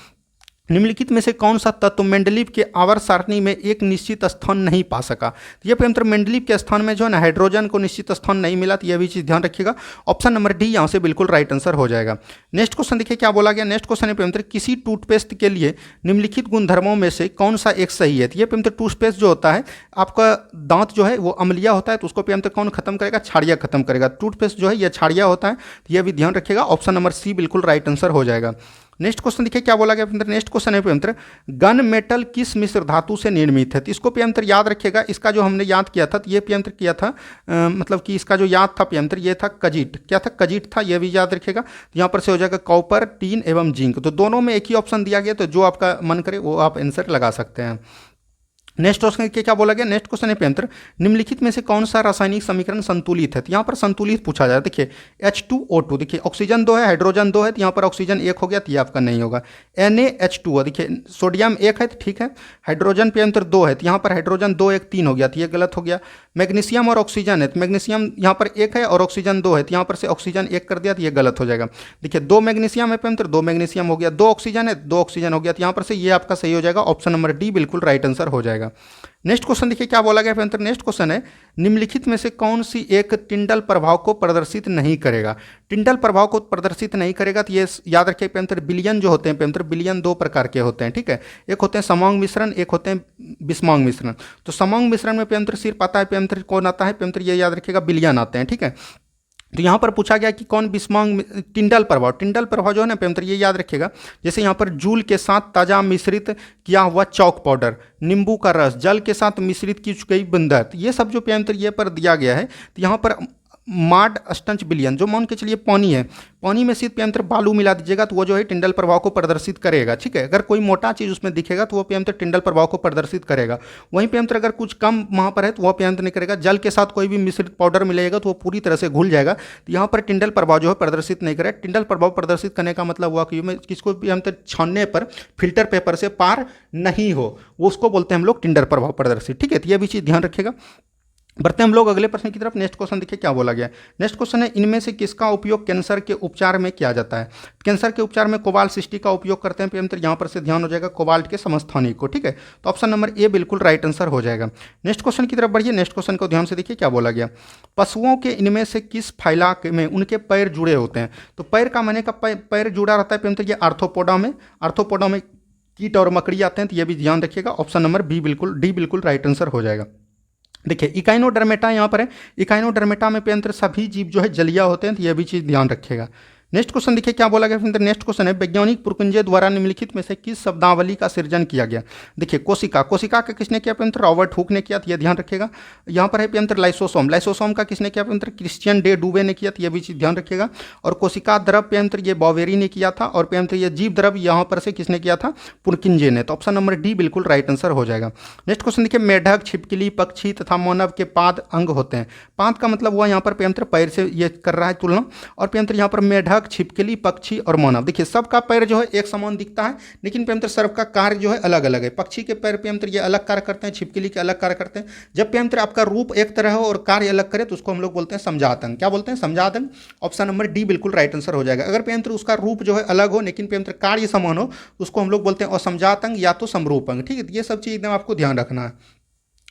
निम्नलिखित में से कौन सा तत्व मेंडलीव के आवर्त सारणी में एक निश्चित स्थान नहीं पा सका। तो ये पे अंतर मेंडलीव के स्थान में जो है ना हाइड्रोजन को निश्चित स्थान नहीं मिला। तो यह भी चीज़ ध्यान रखिएगा। ऑप्शन नंबर डी यहाँ से बिल्कुल राइट आंसर हो जाएगा। नेक्स्ट क्वेश्चन देखिए क्या बोला गया। नेक्स्ट क्वेश्चन है पे अंतर किसी टूथपेस्ट के लिए निम्नलिखित गुणधर्मों में से कौन सा एक सही है। तो ये पे अंतर टूथपेस्ट जो होता है आपका दांत जो है वो अम्लीय होता है, तो उसको पे अंतर कौन खत्म करेगा, छाड़िया खत्म करेगा। टूथपेस्ट जो है यह छाड़िया होता है। तो यह भी ध्यान रखिएगा। ऑप्शन नंबर सी बिल्कुल राइट आंसर हो जाएगा। नेक्स्ट क्वेश्चन देखिए क्या बोला गया पे अंतर। नेक्स्ट क्वेश्चन है पे अंतर गन मेटल किस मिश्र धातु से निर्मित है। तो इसको पे अंतर याद रखिएगा। इसका जो हमने याद किया था तो ये पे अंतर किया था मतलब कि इसका जो याद था पे अंतर ये था कजिट। क्या था, कजिट था। ये भी याद रखिएगा। तो यहाँ पर से हो जाएगा कॉपर, टीन एवं जिंक। तो दोनों में एक ही ऑप्शन दिया गया, तो जो आपका मन करे वो आप आंसर लगा सकते हैं। नेक्स्ट क्वेश्चन के क्या बोला गया, नेक्स्ट क्वेश्चन है पेंत्र निम्नलिखित में से कौन सा रासायनिक समीकरण संतुलित है। तो यहाँ पर संतुलित पूछा जा रहा है। देखिए H2O2, देखिए ऑक्सीजन 2 है, हाइड्रोजन 2 है, तो यहाँ पर ऑक्सीजन 1 हो गया, तो ये आपका नहीं होगा। NaH2O, देखिए सोडियम 1 है, तो ठीक है, हाइड्रोजन पेंत्र 2 है, तो यहाँ पर हाइड्रोजन 2 1 3 हो गया, तो ये गलत हो गया। मैग्नीशियम और ऑक्सीजन है, तो मैग्नीशियम यहाँ पर 1 है और ऑक्सीजन 2 है, तो यहाँ पर से ऑक्सीजन 1 कर दिया, तो ये गलत हो जाएगा। देखिए 2 मैग्नीशियम है पेंत्र, 2 मैग्नीशियम हो गया, 2 ऑक्सीजन है, 2 ऑक्सीजन हो गया, तो यहाँ पर से ये आपका सही हो जाएगा, ऑप्शन नंबर डी बिल्कुल राइट आंसर हो जाएगा। नेक्स्ट क्वेश्चन देखिए क्या बोला गया पेंत्र, नेक्स्ट क्वेश्चन है निम्नलिखित में से कौन सी एक टिंडल प्रभाव को प्रदर्शित नहीं करेगा। टिंडल प्रभाव को प्रदर्शित नहीं करेगा, तो ये याद रखिए पेंत्र विलयन जो होते हैं पेंत्र, विलयन 2 प्रकार के होते हैं, ठीक है, एक होते हैं समौग मिश्रण, एक होते हैं विषमौग मिश्रण। तो समौग मिश्रण में पेंत्र सिर्फ आता है पेंत्र कौन आता है पेंत्र, ये याद रखिएगा विलयन आते हैं, ठीक है। तो यहाँ पर पूछा गया कि कौन विषमौग टिंडल प्रभाव जो है ना पेंत्र, ये याद रखिएगा, जैसे यहाँ पर जूल के साथ ताजा मिश्रित किया हुआ चौक पाउडर, नींबू का रस, जल के साथ मिश्रित की गई बूंदर, तो ये सब जो पेंत्र ये पर दिया गया है, तो यहाँ पर माड अष्टंश विलयन जो मान के चलिए पानी है, पानी में सिर्फ पेंत्र बालू मिला दीजिएगा तो वो जो है टिंडल प्रभाव को प्रदर्शित करेगा, ठीक है। अगर कोई मोटा चीज़ उसमें दिखेगा तो वो पेंत्र टिंडल प्रभाव को प्रदर्शित करेगा। वहीं पेंत्र अगर कुछ कम वहाँ पर है तो वह पेंत्र नहीं करेगा। जल के साथ कोई भी मिश्रित पाउडर मिलेगा तो वो पूरी तरह से घुल जाएगा, तो यहाँ पर टिंडल प्रभाव जो है प्रदर्शित नहीं करेगा। टिंडल प्रभाव प्रदर्शित करने का मतलब हुआ कि किसको पेंत्र छानने पर फिल्टर पेपर से पार नहीं हो, वो उसको बोलते हैं हम लोग टिंडल प्रभाव प्रदर्शित, ठीक है। तो ये भी चीज़ ध्यान रखिएगा। बढ़ते हम लोग अगले प्रश्न की तरफ। नेक्स्ट क्वेश्चन देखिए क्या बोला गया। नेक्स्ट क्वेश्चन है इनमें से किसका उपयोग कैंसर के उपचार में किया जाता है। कैंसर के उपचार में कोबाल्ट 60 का उपयोग करते हैं पेंत्र, यहाँ पर से ध्यान हो जाएगा कोबाल्ट के समस्थानिक को, ठीक है। तो ऑप्शन नंबर ए बिल्कुल राइट आंसर हो जाएगा। नेक्स्ट क्वेश्चन की तरफ बढ़िए। नेक्स्ट क्वेश्चन को ध्यान से देखिए क्या बोला गया। पशुओं के इनमें से किस फैलाक में उनके पैर जुड़े होते हैं। तो पैर का माने का पैर जुड़ा रहता है पेंत्र, ये आर्थोपोडा में कीट और मकड़ी आते हैं, तो ये भी ध्यान रखिएगा। ऑप्शन नंबर डी बिल्कुल राइट आंसर हो जाएगा। देखिए इकाइनोडर्मेटा यहाँ पर है, इकाइनोडर्मेटा में पेंत्र सभी जीव जो है जलीय होते हैं, तो यह भी चीज़ ध्यान रखिएगा। नेक्स्ट क्वेश्चन देखिए क्या बोला गया। नेक्स्ट क्वेश्चन है वैज्ञानिक पुरकुंजे द्वारा निम्नलिखित में से किस शब्दावली का सृजन किया गया। देखिए कोशिका का किसने किया पेंत्र, रॉबर्ट हुक ने किया, तो यह ध्यान रखिएगा। यहाँ पर है पेंत्र लाइसोसोम का किसने किया पेंत्र, क्रिश्चियन डे डूबे ने किया, तो यह भी चीज़ ध्यान रखिएगा। और कोशिका द्रव पेंत्र ये बॉवेरी ने किया था, और पेंत्र ये जीव द्रव यहाँ पर से किसने किया था, पुरकिंजे ने। तो ऑप्शन नंबर डी बिल्कुल राइट आंसर हो जाएगा। नेक्स्ट क्वेश्चन देखिए मेढक, छिपकली, पक्षी तथा मानव के पाद अंग होते हैं। पाद का मतलब हुआ यहाँ पर पेंत्र पैर से ये कर रहा है तुलना, और पेंत्र यहाँ पर मेढक, छिपकली, पक्षी और मानव, देखिए सबका पैर जो है एक समान दिखता है, लेकिन पेंत्र सबका कार्य जो है अलग अलग है। पक्षी के पैर पेंत्र ये अलग कार्य करते हैं, छिपकली के अलग कार्य करते हैं। जब पेंत्र आपका रूप एक तरह हो और कार्य अलग करे तो उसको हम लोग बोलते हैं समजातंग। क्या बोलते हैं, समजातंग। ऑप्शन नंबर डी बिल्कुल राइट आंसर हो जाएगा। अगर पेंत्र उसका रूप जो है अलग हो लेकिन पेंत्र कार्य समान हो तो उसको हम लोग बोलते हैं असमजातंग या तो समरूपंग, ठीक है। ये सब चीज़ एकदम आपको ध्यान रखना है।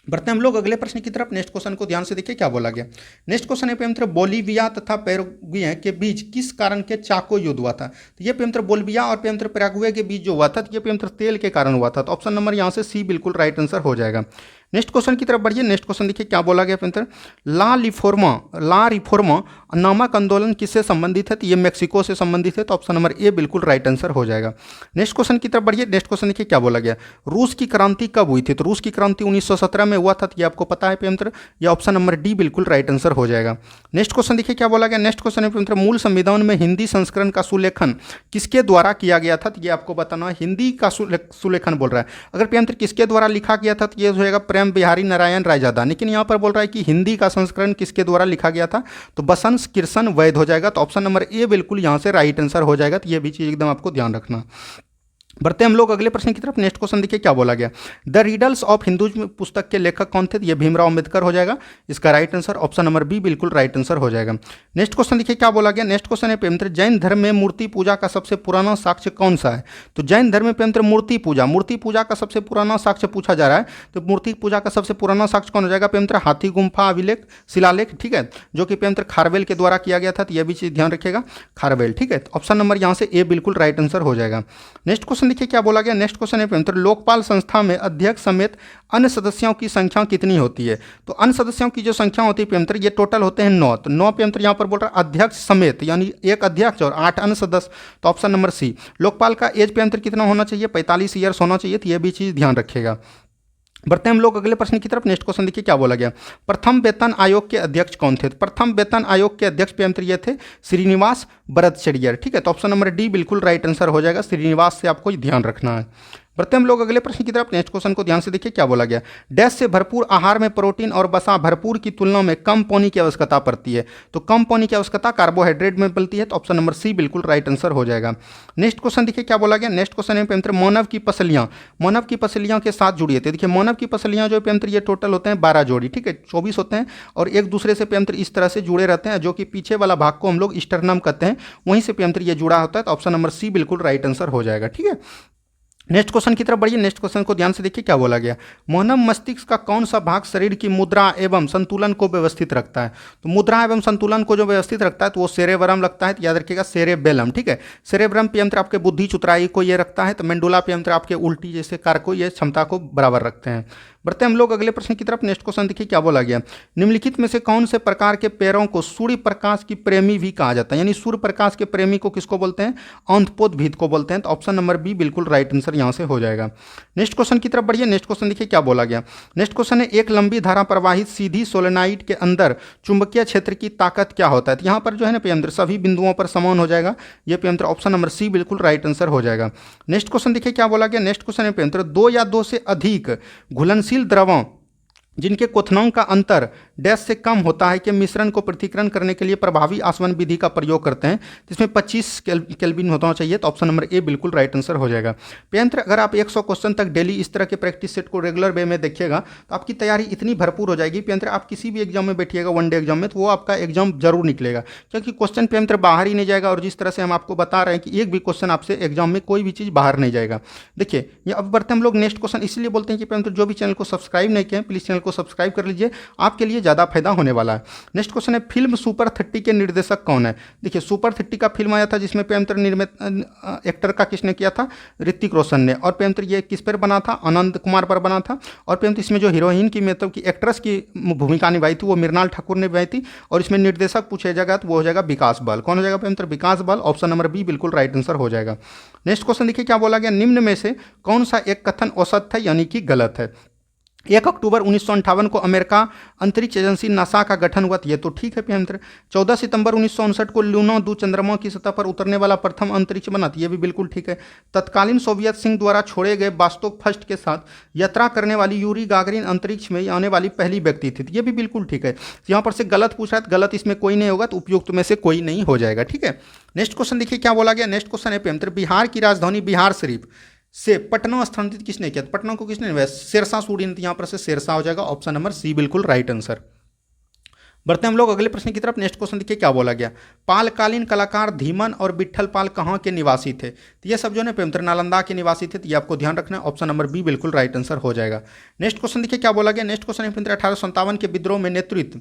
बढ़ते हम लोग अगले प्रश्न की तरफ। नेक्स्ट क्वेश्चन को ध्यान से देखिए क्या बोला गया। नेक्स्ट क्वेश्चन है पेंत्र बोलीविया तथा पैराग्वे के बीच किस कारण के चाको युद्ध हुआ था। तो ये पेंत्र बोलीविया और पेंत्र पैराग्वे के बीच जो हुआ था, तो ये पेंत्र तेल के कारण हुआ था। तो ऑप्शन नंबर यहाँ से सी बिल्कुल राइट आंसर हो जाएगा। नेक्स्ट क्वेश्चन की तरफ बढ़िए। नेक्स्ट क्वेश्चन देखिए क्या बोला गया पेंत्र ला रिफोर्मा नामक आंदोलन किससे संबंधित है। तो ये मेक्सिको से संबंधित है, तो ऑप्शन नंबर ए बिल्कुल राइट आंसर हो जाएगा। नेक्स्ट क्वेश्चन की तरफ बढ़िए। नेक्स्ट क्वेश्चन देखिए क्या बोला गया। रूस की क्रांति कब हुई थी। तो रूस की क्रांति 1917 में हुआ था, तो ये आपको पता है पेंत्र, ये ऑप्शन नंबर डी बिल्कुल राइट आंसर हो जाएगा। नेक्स्ट क्वेश्चन देखिए क्या बोला गया। नेक्स्ट क्वेश्चन है पेंत्र मूल संविधान में हिंदी संस्करण का सुलेखन किसके द्वारा किया गया था। तो ये आपको बताना, हिंदी का सुलेखन बोल रहा है। अगर पेंत्र किसके द्वारा लिखा गया था तो ये हो जाएगा प्रेम बिहारी नारायण रायजादा, लेकिन यहाँ पर बोल रहा है कि हिंदी का संस्करण किसके द्वारा लिखा गया था, तो बसंत कृष्ण वैद हो जाएगा। तो ऑप्शन नंबर ए बिल्कुल यहाँ से राइट आंसर हो जाएगा। तो ये भी चीज़ एकदम आपको ध्यान रखना। बढ़ते हम लोग अगले प्रश्न की तरफ। नेक्स्ट क्वेश्चन देखिए क्या बोला गया। द रिडल्स ऑफ हिंदुइज्म पुस्तक के लेखक कौन थे। ये भीमराव अम्बेडकर हो जाएगा। इसका right answer option number B बिल्कुल राइट आंसर हो जाएगा। नेक्स्ट क्वेश्चन देखिए क्या बोला गया। नेक्स्ट क्वेश्चन है पेंत्र जैन धर्म में मूर्ति पूजा का सबसे पुराना साक्ष्य कौन सा है। तो जैन धर्म में पेंत्र मूर्ति पूजा का सबसे पुराना साक्ष्य पूछा जा रहा है। तो मूर्ति पूजा का सबसे पुराना साक्ष्य कौन हो जाएगा पेंत्र, हाथी गुम्फा अभिलेख शिलालेख, ठीक है, जो कि पेंत्र खारवेल के द्वारा किया गया था। तो यह भी चीज़ ध्यान रखिएगा, खारवेल, ठीक है। ऑप्शन नंबर यहाँ से ए बिल्कुल राइट आंसर हो जाएगा। नेक्स्ट क्वेश्चन देखिए क्या बोला गया। नेक्स्ट क्वेश्चन है पेंत्र लोकपाल संस्था में अध्यक्ष समेत अन्य सदस्यों की संख्या कितनी होती है। तो अन्य सदस्यों की जो संख्या होती है पेंत्र ये टोटल होते हैं 9। तो 9 पेंत्र यहाँ पर बोल रहा है अध्यक्ष समेत, यानी एक अध्यक्ष और 8 अन्य सदस्य। तो ऑप्शन नंबर सी। लोकपाल का एज पेंत्र कितना होना चाहिए, 45 ईयर्स होना चाहिए। तो यह भी चीज़ ध्यान रखिएगा। बढ़ते हैं हम लोग अगले प्रश्न की तरफ। नेक्स्ट क्वेश्चन देखिए क्या बोला गया। प्रथम वेतन आयोग के अध्यक्ष कौन थे। प्रथम वेतन आयोग के अध्यक्ष पेंत्र ये थे श्रीनिवास भरतचर्यर, ठीक है। तो ऑप्शन नंबर डी बिल्कुल राइट आंसर हो जाएगा। श्रीनिवास से आपको ध्यान रखना है। बढ़ते हम लोग अगले प्रश्न की तरफ। नेक्स्ट क्वेश्चन को ध्यान से देखिए क्या बोला गया। डैश से भरपूर आहार में प्रोटीन और वसा भरपूर की तुलना में कम पानी की आवश्यकता पड़ती है। तो कम पानी की आवश्यकता कार्बोहाइड्रेट में मिलती है, तो ऑप्शन नंबर सी बिल्कुल राइट आंसर हो जाएगा। नेक्स्ट क्वेश्चन देखिए क्या बोला गया। नेक्स्ट क्वेश्चन है मानव की पसलियां के साथ जुड़ी है। देखिए मानव की पसलियां जो पेंत्र ये टोटल होते हैं 12 जोड़ी, ठीक है, 24 होते हैं और एक दूसरे से पेंत्र इस तरह से जुड़े रहते हैं, जो कि पीछे वाला भाग को हम लोग स्टर्नम कहते हैं, वहीं से पेंत्र ये जुड़ा होता है। तो ऑप्शन नंबर सी बिल्कुल राइट आंसर हो जाएगा, ठीक है। नेक्स्ट क्वेश्चन की तरफ बढ़िए। नेक्स्ट क्वेश्चन को ध्यान से देखिए क्या बोला गया। मानव मस्तिष्क का कौन सा भाग शरीर की मुद्रा एवं संतुलन को व्यवस्थित रखता है। तो मुद्रा एवं संतुलन को जो व्यवस्थित रखता है तो वो सेरेब्रम लगता है, तो याद रखिएगा सेरेबेलम, ठीक है। सेरेब्रम पेयंत्र आपके बुद्धि चुतराई को ये रखता है, तो मेंडुला पेयंत्र आपके उल्टी जैसे कार्य को, ये क्षमता को बराबर रखते हैं। बढ़ते हम लोग अगले प्रश्न की तरफ। नेक्स्ट क्वेश्चन देखिए क्या बोला गया। निम्नलिखित में से कौन से प्रकार के पेड़ों को सूर्य प्रकाश की प्रेमी भी कहा जाता है। यानी सूर्य प्रकाश के प्रेमी को किसको बोलते हैं, अंधपोतभीत को बोलते हैं। तो ऑप्शन नंबर बी बिल्कुल राइट आंसर यहाँ से हो जाएगा। नेक्स्ट क्वेश्चन की तरफ बढ़िए। नेक्स्ट क्वेश्चन देखिए क्या बोला गया। नेक्स्ट क्वेश्चन है एक लंबी धारा प्रवाहित सीधी सोलेनाइड के अंदर चुंबकीय क्षेत्र की ताकत क्या होता है। तो यहाँ पर जो है ना पेयंत्र सभी बिंदुओं पर समान हो जाएगा, ये पेयंत्र ऑप्शन नंबर सी बिल्कुल राइट आंसर हो जाएगा। नेक्स्ट क्वेश्चन देखिए क्या बोला गया। नेक्स्ट क्वेश्चन है पेयंत्र दो या दो से अधिक घुलनशील द्रवों जिनके क्वथनांक का अंतर डैश से कम होता है कि मिश्रण को पृथक्करण करने के लिए प्रभावी आसवन विधि का प्रयोग करते हैं, जिसमें 25 केल्विन होना चाहिए। तो ऑप्शन नंबर ए बिल्कुल राइट आंसर हो जाएगा। पेयंत्र अगर आप 100 क्वेश्चन तक डेली इस तरह के प्रैक्टिस सेट को रेगुलर वे में देखिएगा तो आपकी तैयारी इतनी भरपूर हो जाएगी। पेयंत्र आप किसी भी एग्जाम में बैठिएगा, वनडे एग्जाम में, तो वो आपका एग्जाम जरूर निकलेगा, क्योंकि क्वेश्चन पेयंत्र बाहर ही नहीं जाएगा। और जिस तरह से हम आपको बता रहे हैं कि एक भी क्वेश्चन आपसे एग्जाम में कोई भी चीज़ बाहर नहीं जाएगा। देखिए ये अब बढ़ते हम लोग नेक्स्ट क्वेश्चन, इसलिए बोलते हैं कि पेयंत्र जो भी चैनल को सब्सक्राइब नहीं किए प्लीज़ चैनल को सब्सक्राइब कर लीजिए, आपके लिए ज़्यादा फायदा होने वाला है। नेक्स्ट क्वेश्चन है फिल्म सुपर 30 के निर्देशक कौन है। देखिए सुपर 30 का फिल्म आया था जिसमें पेयंत्र निर्मित एक्टर का किसने किया था, ऋतिक रोशन ने। और पेयंत्र ये किस पर बना था, आनंद कुमार पर बना था। और पेयंत्र इसमें जो हीरोइन की मतलब की एक्ट्रेस की भूमिका निभाई थी वो मृणाल ठाकुर ने निभाई थी। और इसमें निर्देशक पूछा जाएगा तो वो हो जाएगा विकास बल। कौन हो जाएगा पेयंत्र, विकास बल। ऑप्शन नंबर बी बिल्कुल राइट आंसर हो जाएगा। नेक्स्ट क्वेश्चन देखिए क्या बोला गया। निम्न में से कौन सा एक कथन औसत है यानी कि गलत है। 1 अक्टूबर 1958 को अमेरिका अंतरिक्ष एजेंसी नासा का गठन हुआ, ये तो ठीक है पेयंत्र। 14 सितंबर 1959 को लूनो 2 चंद्रमा की सतह पर उतरने वाला प्रथम अंतरिक्ष बना, ये भी बिल्कुल ठीक है। तत्कालीन सोवियत संघ द्वारा छोड़े गए वास्तोक फर्स्ट के साथ यात्रा करने वाली यूरी गागरिन अंतरिक्ष में आने वाली पहली व्यक्ति थी, ये भी बिल्कुल ठीक है। यहाँ पर से गलत पूछ रहा है, गलत इसमें कोई नहीं होगा, तो उपयुक्त में से कोई नहीं हो जाएगा, ठीक है। नेक्स्ट क्वेश्चन देखिए क्या बोला गया। नेक्स्ट क्वेश्चन है पेयंत्र बिहार की राजधानी बिहार शरीफ से पटना स्थानांतरित किसने किया। पटना को किसने निभाया, शेरशाह सूरी ने। यहाँ पर से शेरशाह हो जाएगा, ऑप्शन नंबर सी बिल्कुल राइट आंसर। बढ़ते हम लोग अगले प्रश्न की तरफ। नेक्स्ट क्वेश्चन देखिए क्या बोला गया। पालकालीन कलाकार धीमन और विट्ठल पाल कहाँ के निवासी थे। तो ये सब जो है पेयंत्र नालंदा के निवासी थे, तो ये आपको ध्यान रखना है, ऑप्शन नंबर बी बिल्कुल राइट आंसर हो जाएगा। नेक्स्ट क्वेश्चन देखिए क्या बोला गया। नेक्स्ट क्वेश्चन है पेयंत्र 1857 के विद्रोह में नेतृत्व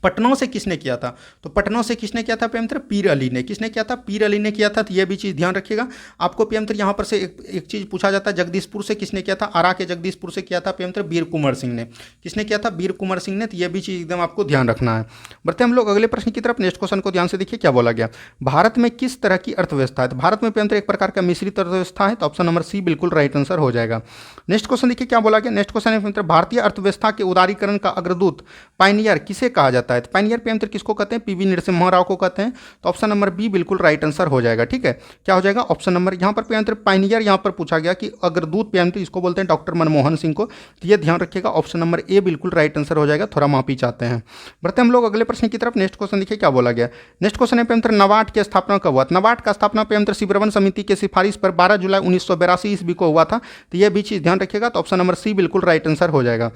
पटनों से किसने किया था। तो पटनों से किसने किया था पेयंत्र, पीर अली ने। किसने किया था, पीर अली ने किया था। तो यह भी चीज़ ध्यान रखिएगा। आपको पेयंत्र यहाँ पर से एक चीज़ पूछा जाता है, जगदीशपुर से किसने किया था, आरा के जगदीशपुर से किया था पेयंत्र वीर कुंवर सिंह ने। किसने किया था, वीर कुंवर सिंह ने। तो यह भी चीज़ एकदम आपको ध्यान रखना है। बढ़ते हम लोग अगले प्रश्न की तरफ। नेक्स्ट क्वेश्चन को ध्यान से देखिए क्या बोला गया। भारत में किस तरह की अर्थव्यवस्था है। तो भारत में पेयंत्र एक प्रकार का मिश्रित अर्थव्यवस्था है, तो ऑप्शन नंबर सी बिल्कुल राइट आंसर हो जाएगा। नेक्स्ट क्वेश्चन देखिए क्या बोला गया। नेक्स्ट क्वेश्चन है पेयंत्र भारतीय अर्थव्यवस्था के उदारीकरण का अग्रदूत पायनियर किसे कहा जाता है। पायनियर पेयंत्र किसको कहते हैं, पीवी नरसिम्हा राव को कहते हैं। तो ऑप्शन नंबर बी बिल्कुल राइट आंसर हो जाएगा, ठीक है। क्या हो जाएगा, ऑप्शन नंबर, यहाँ पर पेयंत्र पायनियर यहाँ पर पूछा गया कि अग्रदूत पेयंत्र इसको बोलते हैं डॉक्टर मनमोहन सिंह को। तो ये ध्यान रखिएगा, ऑप्शन नंबर ए बिल्कुल राइट आंसर हो जाएगा, थोड़ा माफी चाहते हैं। बढ़ते हम लोग अगले प्रश्न की तरफ। नेक्स्ट क्वेश्चन देखिए क्या बोला गया। नेक्स्ट क्वेश्चन है पेयंत्र नबार्ड की स्थापना कब हुआ। नबार्ड का स्थापना पेयंत्र सिब्रवन समिति के सिफारिश पर 12 जुलाई 1982 ईस्वी को हुआ था। तो यह भी चीज़ ध्यान रखिएगा, तो ऑप्शन नंबर सी बिल्कुल राइट आंसर हो जाएगा।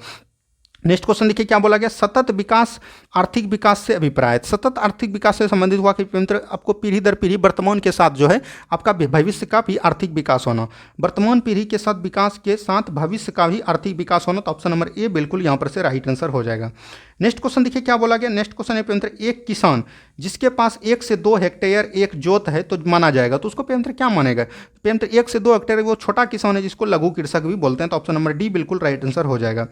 नेक्स्ट क्वेश्चन देखिए क्या बोला गया। सतत विकास आर्थिक विकास से अभिप्राय। सतत आर्थिक विकास से संबंधित हुआ कि पेयंत्र आपको पीढ़ी दर पीढ़ी वर्तमान के साथ जो है आपका भविष्य का भी आर्थिक विकास होना, वर्तमान पीढ़ी के साथ विकास के साथ भविष्य का भी आर्थिक विकास होना। तो ऑप्शन नंबर ए बिल्कुल यहाँ पर से राइट आंसर हो जाएगा। नेक्स्ट क्वेश्चन देखिए क्या बोला गया। नेक्स्ट क्वेश्चन है पेयंत्र एक किसान जिसके पास 1 से 2 हेक्टेयर एक जोत है तो माना जाएगा, तो उसको पेयंत्र क्या मानेगा। पेयंत्र 1 से 2 हेक्टेयर वो छोटा किसान है जिसको लघु कृषक भी बोलते हैं। तो ऑप्शन नंबर डी बिल्कुल राइट आंसर हो जाएगा।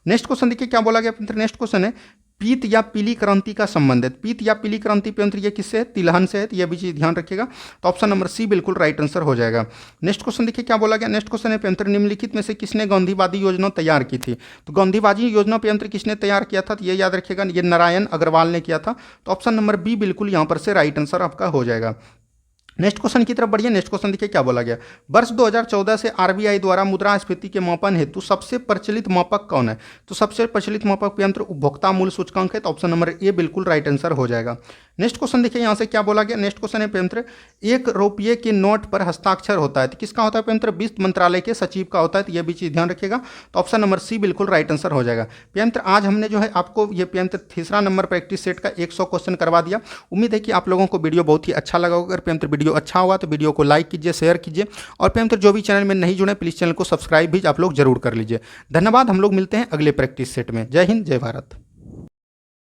नेक्स्ट क्वेश्चन देखिए क्या बोला गया पेयंत्र। नेक्स्ट क्वेश्चन है पीत या पीली क्रांति का संबंध है। पीत या पीली क्रांति पेयंत्र ये किससे है, तिलहन से है। तो यह भी चीज़ ध्यान रखिएगा, तो ऑप्शन नंबर सी बिल्कुल राइट आंसर हो जाएगा। नेक्स्ट क्वेश्चन देखिए क्या बोला गया। नेक्स्ट क्वेश्चन है पेयंत्र निम्नलिखित में से किसने गांधीवादी योजना तैयार की थी। तो गांधीवादी योजना पेयंत्र किसने तैयार किया था, तो ये याद रखिएगा, ये नारायण अग्रवाल ने किया था। तो ऑप्शन नंबर बी बिल्कुल यहाँ पर से राइट आंसर आपका हो जाएगा। नेक्स्ट क्वेश्चन की तरफ बढ़िए। नेक्स्ट क्वेश्चन देखिए क्या बोला गया। वर्ष 2014 से आरबीआई द्वारा मुद्रास्फीति के मापन हेतु सबसे प्रचलित मापक कौन है? तो सबसे प्रचलित मापक यंत्र उपभोक्ता मूल्य सूचकांक है, तो ऑप्शन नंबर ए बिल्कुल राइट आंसर हो जाएगा। नेक्स्ट क्वेश्चन देखिए यहाँ से क्या बोला गया। नेक्स्ट क्वेश्चन है यंत्र 1 रुपये के नोट पर हस्ताक्षर होता है, तो किसका होता है यंत्र? वित्त मंत्रालय के सचिव का होता है, तो यह भी चीज ध्यान रखिएगा। तो ऑप्शन नंबर सी बिल्कुल राइट आंसर हो जाएगा। यंत्र आज हमने जो है आपको ये यंत्र तीसरा नंबर प्रैक्टिस सेट का 100 क्वेश्चन करवा दिया। उम्मीद है कि आप लोगों को वीडियो बहुत ही अच्छा लगा होगा। अगर यंत्र वीडियो अच्छा हुआ तो वीडियो को लाइक कीजिए, शेयर कीजिए, और यंत्र जो भी चैनल में नहीं जुड़े प्लीज़ चैनल को सब्सक्राइब भी आप लोग जरूर कर लीजिए। धन्यवाद। हम लोग मिलते हैं अगले प्रैक्टिस सेट में। जय हिंद, जय भारत।